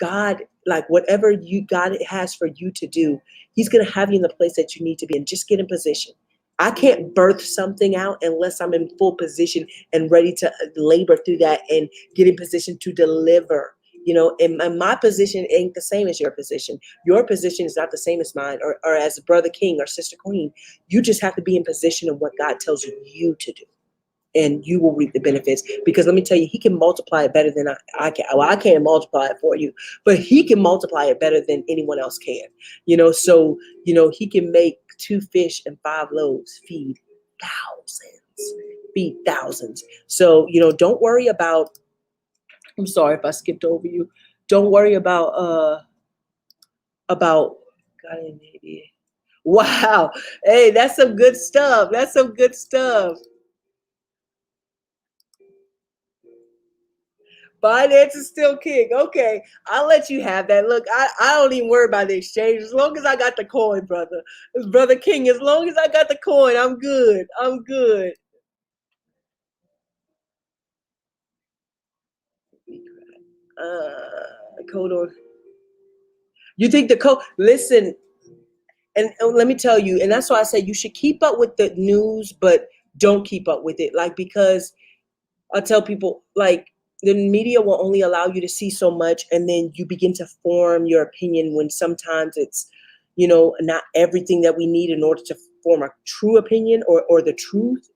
God, like whatever God has for you to do, he's going to have you in the place that you need to be in. Just get in position. I can't birth something out unless I'm in full position and ready to labor through that and get in position to deliver. And my position ain't the same as your position. Your position is not the same as mine or as Brother King or Sister Queen. You just have to be in position of what God tells you to do. And you will reap the benefits, because let me tell you, he can multiply it better than I can. Well, I can't multiply it for you, but he can multiply it better than anyone else can. So he can make 2 fish and 5 loaves feed thousands. So don't worry about. I'm sorry if I skipped over you. Don't worry about. God, wow. Hey, that's some good stuff. Finance is still king. Okay, I'll let you have that. Look, I don't even worry about the exchange. As long as I got the coin, Brother King, as long as I got the coin, I'm good. Code on. You think the code? Listen, and let me tell you, and that's why I say you should keep up with the news, but don't keep up with it, because I tell people, like, the media will only allow you to see so much, and then you begin to form your opinion when sometimes it's, not everything that we need in order to form a true opinion or the truth,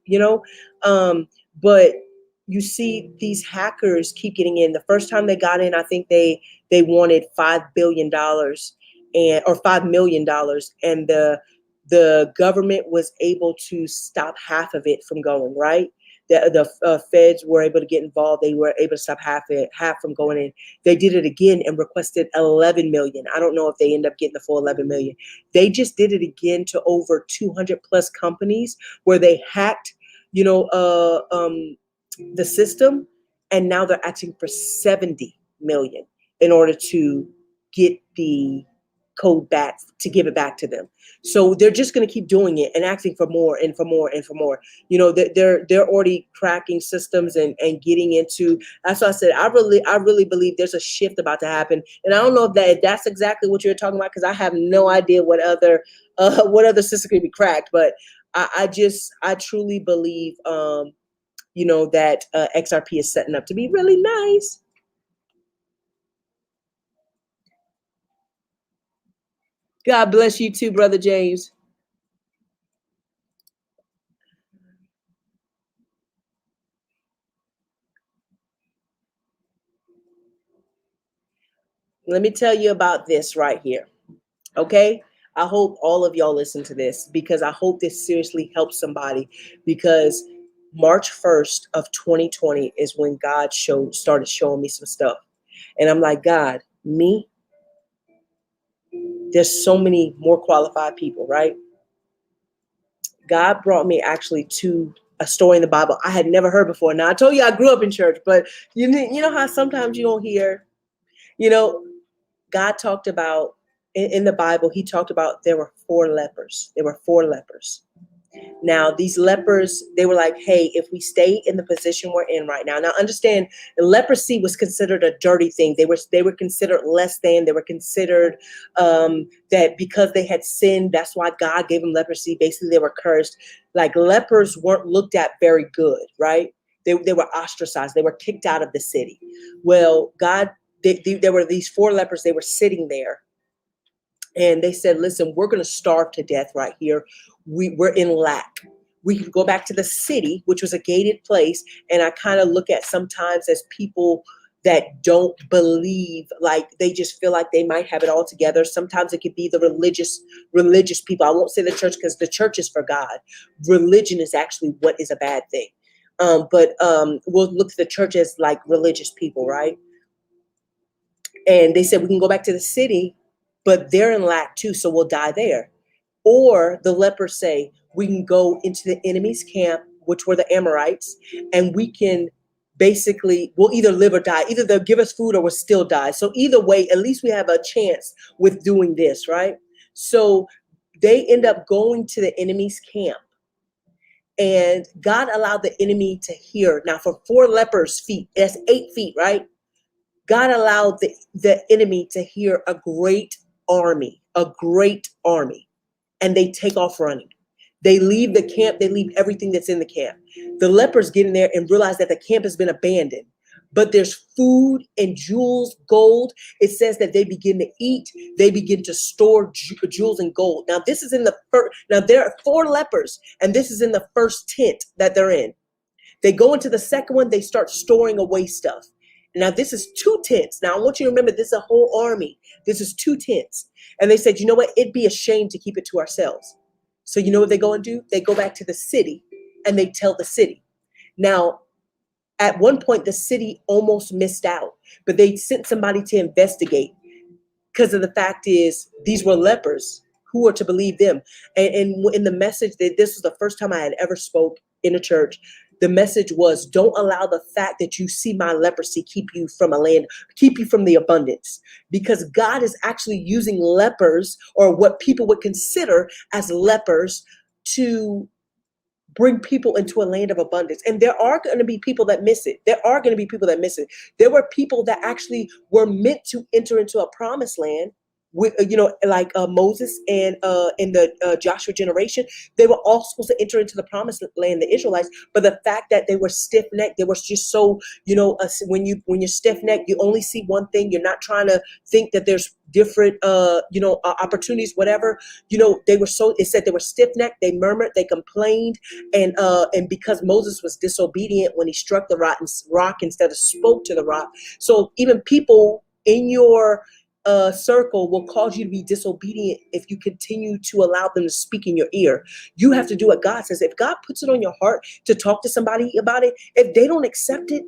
but you see these hackers keep getting in. The first time they got in, I think they wanted $5 billion or $5 million, and the government was able to stop half of it from going, right. The feds were able to get involved. They were able to stop half from going in. They did it again and requested 11 million. I don't know if they end up getting the full 11 million. They just did it again to over 200 plus companies where they hacked, the system, and now they're asking for 70 million in order to get the code back, to give it back to them. So they're just going to keep doing it and asking for more and for more and for more. They're already cracking systems and getting into. That's why I said I really believe there's a shift about to happen. And I don't know if that's exactly what you're talking about, because I have no idea what other system could be cracked. But I truly believe that XRP is setting up to be really nice. God bless you too, Brother James. Let me tell you about this right here. Okay. I hope all of y'all listen to this, because I hope this seriously helps somebody, because March 1st of 2020 is when God started showing me some stuff. And I'm like, God, me? There's so many more qualified people, right? God brought me actually to a story in the Bible I had never heard before. Now, I told you I grew up in church, but you know how sometimes you don't hear, God talked about in the Bible, he talked about there were 4 lepers. There were 4 lepers. Now, these lepers, they were like, hey, if we stay in the position we're in right now. Now, understand, leprosy was considered a dirty thing. They were considered less than. They were considered that because they had sinned, that's why God gave them leprosy. Basically, they were cursed. Like, lepers weren't looked at very good, right? They were ostracized. They were kicked out of the city. Well, there were these 4 lepers. They were sitting there. And they said, listen, we're going to starve to death right here. We're in lack. We can go back to the city, which was a gated place. And I kind of look at sometimes as people that don't believe, like they just feel like they might have it all together. Sometimes it could be the religious people. I won't say the church, because the church is for God. Religion is actually what is a bad thing. But we'll look at the church as like religious people, right? And they said, we can go back to the city, but they're in lack too, so we'll die there. Or the lepers say, we can go into the enemy's camp, which were the Amorites, and we can we'll either live or die. Either they'll give us food or we'll still die. So either way, at least we have a chance with doing this, right? So they end up going to the enemy's camp. And God allowed the enemy to hear. Now, for 4 lepers' feet, that's 8 feet, right? God allowed the enemy to hear a great army, and they take off running. They leave the camp. They leave everything that's in the camp. The lepers get in there and realize that the camp has been abandoned, but there's food and jewels, gold. It says that they begin to eat. They begin to store jewels and gold. Now, this is in the first. Now, there are 4 lepers, and this is in the first tent that they're in. They go into the second one. They start storing away stuff. Now, this is 2 tents. Now, I want you to remember, this is a whole army. This is 2 tents. And they said, you know what? It'd be a shame to keep it to ourselves. So you know what they go and do? They go back to the city and they tell the city. Now, at one point, the city almost missed out, but they sent somebody to investigate, because of the fact is these were lepers. Who are to believe them? And in the message, that this was the first time I had ever spoke in a church. The message was, don't allow the fact that you see my leprosy keep you from keep you from the abundance, because God is actually using lepers, or what people would consider as lepers, to bring people into a land of abundance. And there are going to be people that miss it. There were people that actually were meant to enter into a promised land with, like Moses and in the Joshua generation. They were all supposed to enter into the promised land, the Israelites. But the fact that they were stiff-necked, they were just so, when you're stiff-necked, you only see one thing. You're not trying to think that there's different, opportunities, whatever. It said they were stiff-necked, they murmured, they complained. And because Moses was disobedient when he struck the rock instead of spoke to the rock. So even people in your circle will cause you to be disobedient if you continue to allow them to speak in your ear. You have to do what God says. If God puts it on your heart to talk to somebody about it, if they don't accept it,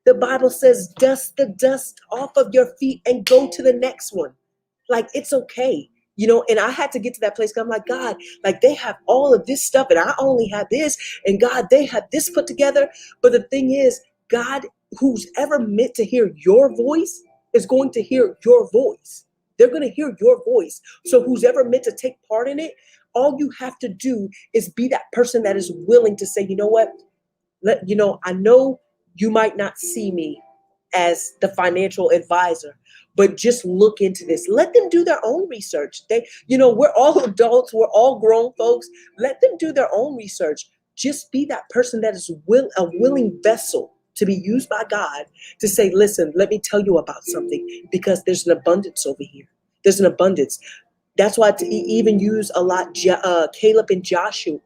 the Bible says, dust the dust off of your feet and go to the next one. Like, it's okay. And I had to get to that place, because I'm like, God, like, they have all of this stuff and I only have this, and God, they have this put together. But the thing is, God, who's ever meant to hear your voice is going to hear your voice. They're going to hear your voice. So who's ever meant to take part in it, all you have to do is be that person that is willing to say, you know what? I know you might not see me as the financial advisor, but just look into this. Let them do their own research. We're all adults. We're all grown folks. Let them do their own research. Just be that person that is a willing vessel to be used by God to say, listen, let me tell you about something, because there's an abundance over here. There's an abundance. That's why to even use a lot Caleb and Joshua.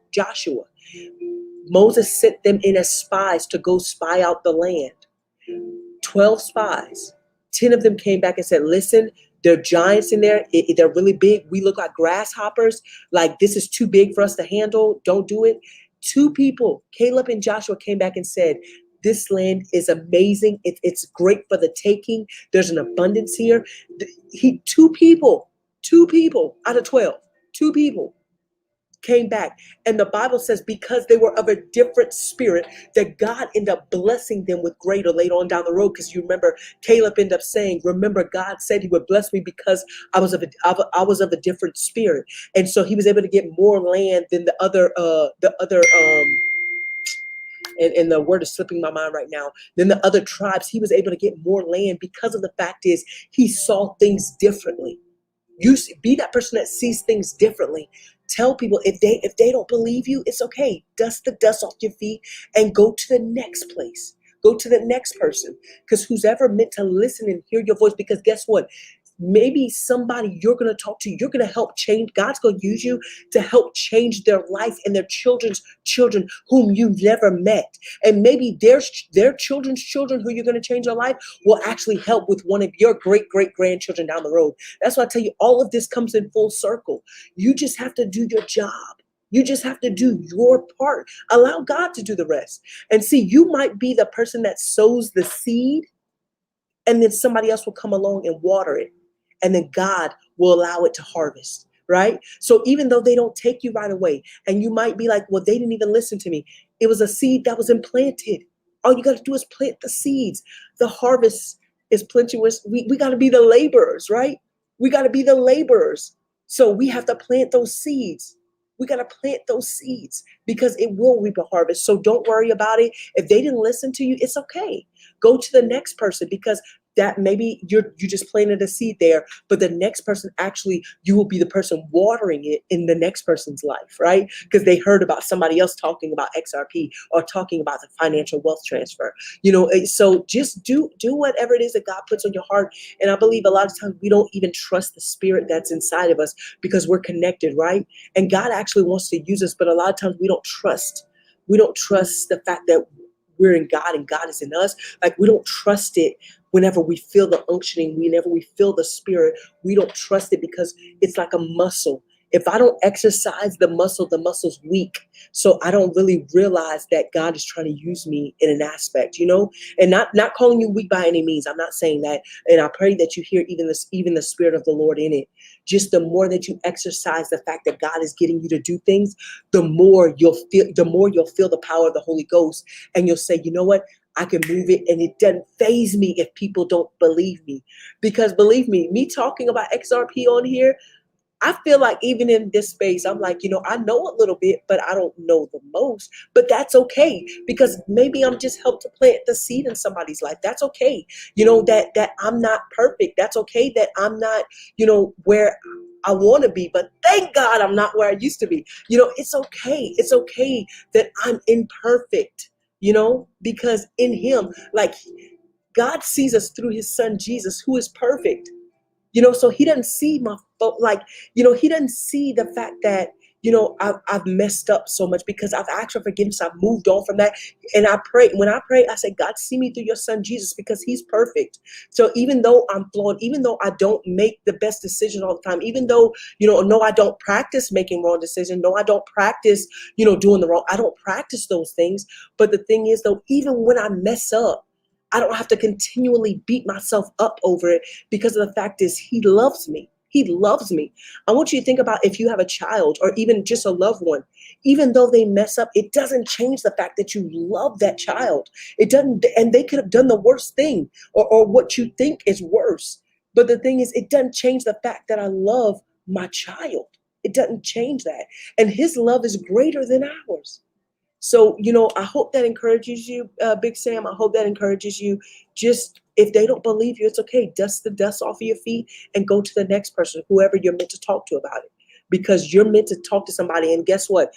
Moses sent them in as spies to go spy out the land. 12 spies. 10 of them came back and said, listen, there are giants in there. They're really big. We look like grasshoppers. Like, this is too big for us to handle. Don't do it. 2 people, Caleb and Joshua, came back and said, this land is amazing. It's great for the taking. There's an abundance here. 2 people out of 12, 2 people came back. And the Bible says because they were of a different spirit, that God ended up blessing them with greater later on down the road. Because you remember Caleb ended up saying, remember, God said he would bless me because I was of a different spirit. And so he was able to get more land than the other and the word is slipping my mind right now, than the other tribes. He was able to get more land because of the fact is he saw things differently. Be that person that sees things differently. Tell people, if they don't believe you, it's okay. Dust the dust off your feet and go to the next place. Go to the next person, because who's ever meant to listen and hear your voice, because guess what? Maybe somebody you're going to talk to, you're going to help change. God's going to use you to help change their life and their children's children whom you never met. And maybe their children's children who you're going to change their life will actually help with one of your great grandchildren down the road. That's why I tell you, all of this comes in full circle. You just have to do your job. You just have to do your part. Allow God to do the rest. And see, you might be the person that sows the seed, and then somebody else will come along and water it. And then God will allow it to harvest, right? So even though they don't take you right away, and you might be like, well, they didn't even listen to me. It was a seed that was implanted. All you got to do is plant the seeds. The harvest is plenteous. We got to be the laborers, right? We got to be the laborers. So we have to plant those seeds. We got to plant those seeds because it will reap a harvest. So don't worry about it. If they didn't listen to you, it's okay. Go to the next person, because that maybe you just planted a seed there, but the next person, actually, you will be the person watering it in the next person's life, right? Because they heard about somebody else talking about XRP or talking about the financial wealth transfer. So just do whatever it is that God puts on your heart. And I believe a lot of times we don't even trust the spirit that's inside of us because we're connected, right? And God actually wants to use us, but a lot of times we don't trust. We don't trust the fact that we're in God and God is in us. Like, we don't trust it. Whenever we feel the unctioning, whenever we feel the spirit, we don't trust it because it's like a muscle. If I don't exercise the muscle's weak. So I don't really realize that God is trying to use me in an aspect, and not calling you weak by any means. I'm not saying that. And I pray that you hear even the spirit of the Lord in it. Just the more that you exercise the fact that God is getting you to do things, the more you'll feel the power of the Holy Ghost. And you'll say, you know what? I can move it, and it doesn't faze me if people don't believe me. Because believe me talking about XRP on here, I feel like even in this space, I'm like, I know a little bit, but I don't know the most. But that's okay, because maybe I'm just helped to plant the seed in somebody's life. That's okay. That I'm not perfect. That's okay that I'm not, where I want to be. But thank God I'm not where I used to be. It's okay. It's okay that I'm imperfect. Because in him, like, God sees us through his son, Jesus, who is perfect. So he doesn't see he doesn't see the fact that, I've messed up so much, because I've asked for forgiveness. I've moved on from that. And when I pray, I say, God, see me through your son, Jesus, because he's perfect. So even though I'm flawed, even though I don't make the best decision all the time, even though, no, I don't practice making wrong decisions. No, I don't practice, doing the wrong. I don't practice those things. But the thing is, though, even when I mess up, I don't have to continually beat myself up over it, because of the fact is he loves me. He loves me. I want you to think about, if you have a child or even just a loved one, even though they mess up, it doesn't change the fact that you love that child. It doesn't, and they could have done the worst thing or what you think is worse. But the thing is, it doesn't change the fact that I love my child. It doesn't change that. And his love is greater than ours. So, I hope that encourages you, Big Sam. I hope that encourages you. Just, if they don't believe you, it's okay. Dust the dust off of your feet and go to the next person, whoever you're meant to talk to about it. Because you're meant to talk to somebody. And guess what?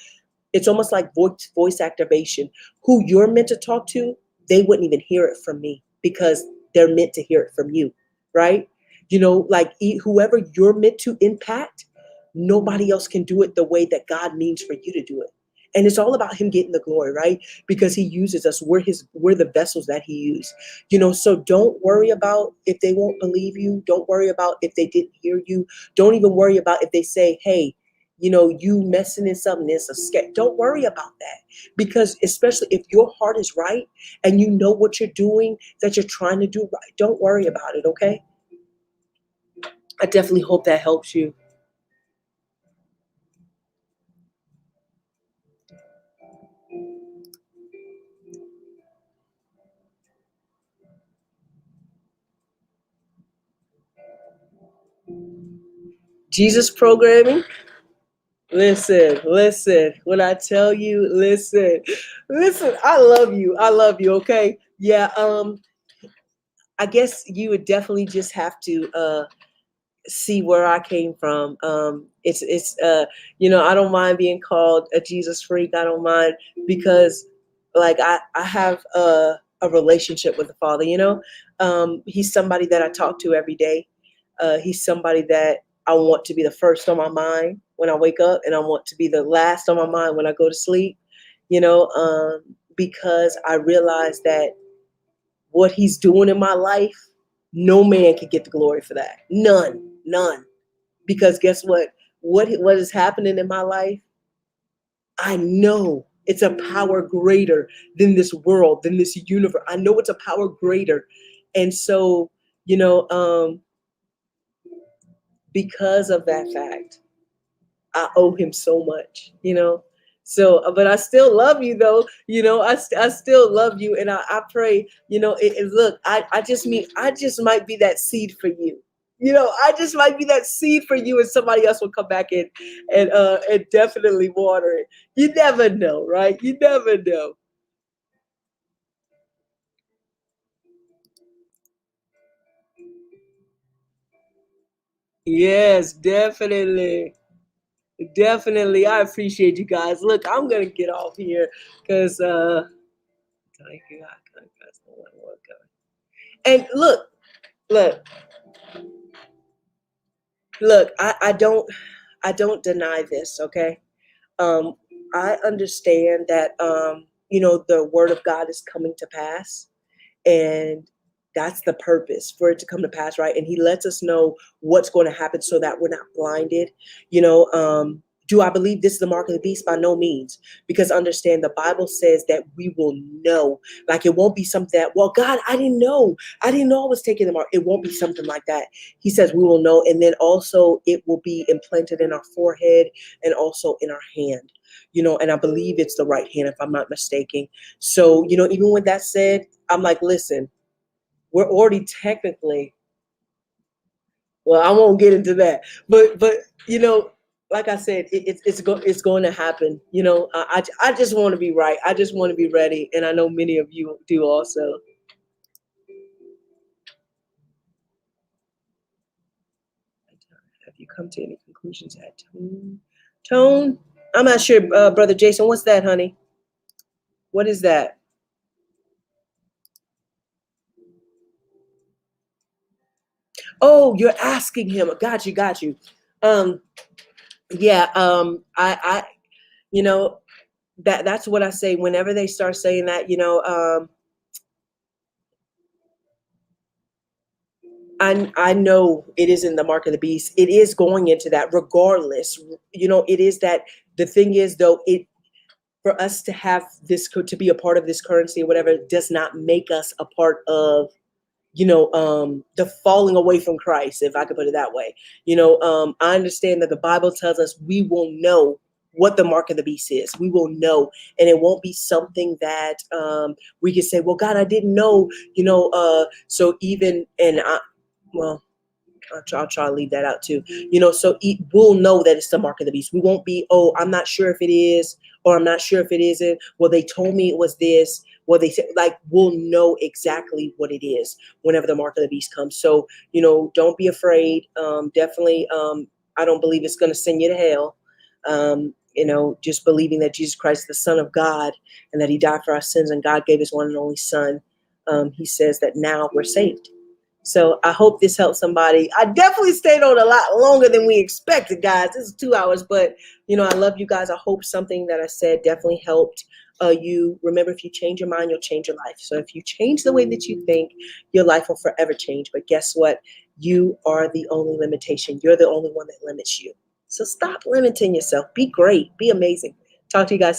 It's almost like voice activation. Who you're meant to talk to, they wouldn't even hear it from me because they're meant to hear it from you, right? Like whoever you're meant to impact, nobody else can do it the way that God means for you to do it. And it's all about him getting the glory, right? Because he uses us. We're the vessels that he used. So don't worry about if they won't believe you. Don't worry about if they didn't hear you. Don't even worry about if they say, hey, you messing in something, it's a scare. Don't worry about that. Because especially if your heart is right and you know what you're doing, that you're trying to do right, don't worry about it, okay? I definitely hope that helps you. Jesus programming. Listen. When I tell you, listen. I love you. I love you. Okay. Yeah. I guess you would definitely just have to see where I came from. I don't mind being called a Jesus freak. I don't mind because like I have a relationship with the Father, he's somebody that I talk to every day. He's somebody that I want to be the first on my mind when I wake up, and I want to be the last on my mind when I go to sleep, because I realize that what he's doing in my life, no man can get the glory for that. None. Because guess what? What is happening in my life? I know it's a power greater than this world, than this universe. I know it's a power greater. And so, you know, um, because of that fact, I owe him so much. So, but I still love you though. I still love you. And I pray, look, I just might be that seed for you. I just might be that seed for you, and somebody else will come back and definitely water it. You never know, right? You never know. Yes, definitely. Definitely. I appreciate you guys. Look, I'm gonna get off here because and look, look, I don't deny this, okay? Um, I understand that the word of God is coming to pass, and that's the purpose for it to come to pass, right? And he lets us know what's going to happen so that we're not blinded. Do I believe this is the mark of the beast? By no means, because understand the Bible says that we will know. Like it won't be something that, well, God, I didn't know I was taking the mark. It won't be something like that. He says we will know, and then also it will be implanted in our forehead and also in our hand. And I believe it's the right hand, if I'm not mistaken. So, even with that said, I'm like, listen, we're already technically, well, I won't get into that, but like I said, it's going to happen. I just want to be right. I just want to be ready, and I know many of you do also. Have you come to any conclusions at tone? Tone? I'm not sure, brother Jason. What's that, honey? What is that? Oh, you're asking him. Got you. Um, yeah. You know, that's what I say whenever they start saying that. I know it is in the mark of the beast. It is going into that regardless. It is that. The thing is though, it for us to have this to be a part of this currency or whatever does not make us a part of the falling away from Christ, if I could put it that way. I understand that the Bible tells us we will know what the mark of the beast is. We will know, and it won't be something that we can say, well, God, I didn't know, so even, and well, I'll try to leave that out too. So we'll know that it's the mark of the beast. We won't be, oh, I'm not sure if it is, or I'm not sure if it isn't. Well, they told me it was this. Well, they said, like, we'll know exactly what it is whenever the mark of the beast comes. So, don't be afraid. Definitely, I don't believe it's going to send you to hell. just believing that Jesus Christ is the Son of God and that he died for our sins and God gave his one and only son. He says that now we're saved. So I hope this helps somebody. I definitely stayed on a lot longer than we expected, guys. This is 2 hours, but I love you guys. I hope something that I said definitely helped you. Remember, if you change your mind, you'll change your life. So if you change the way that you think, your life will forever change. But guess what? You are the only limitation. You're the only one that limits you. So stop limiting yourself. Be great. Be amazing. Talk to you guys soon.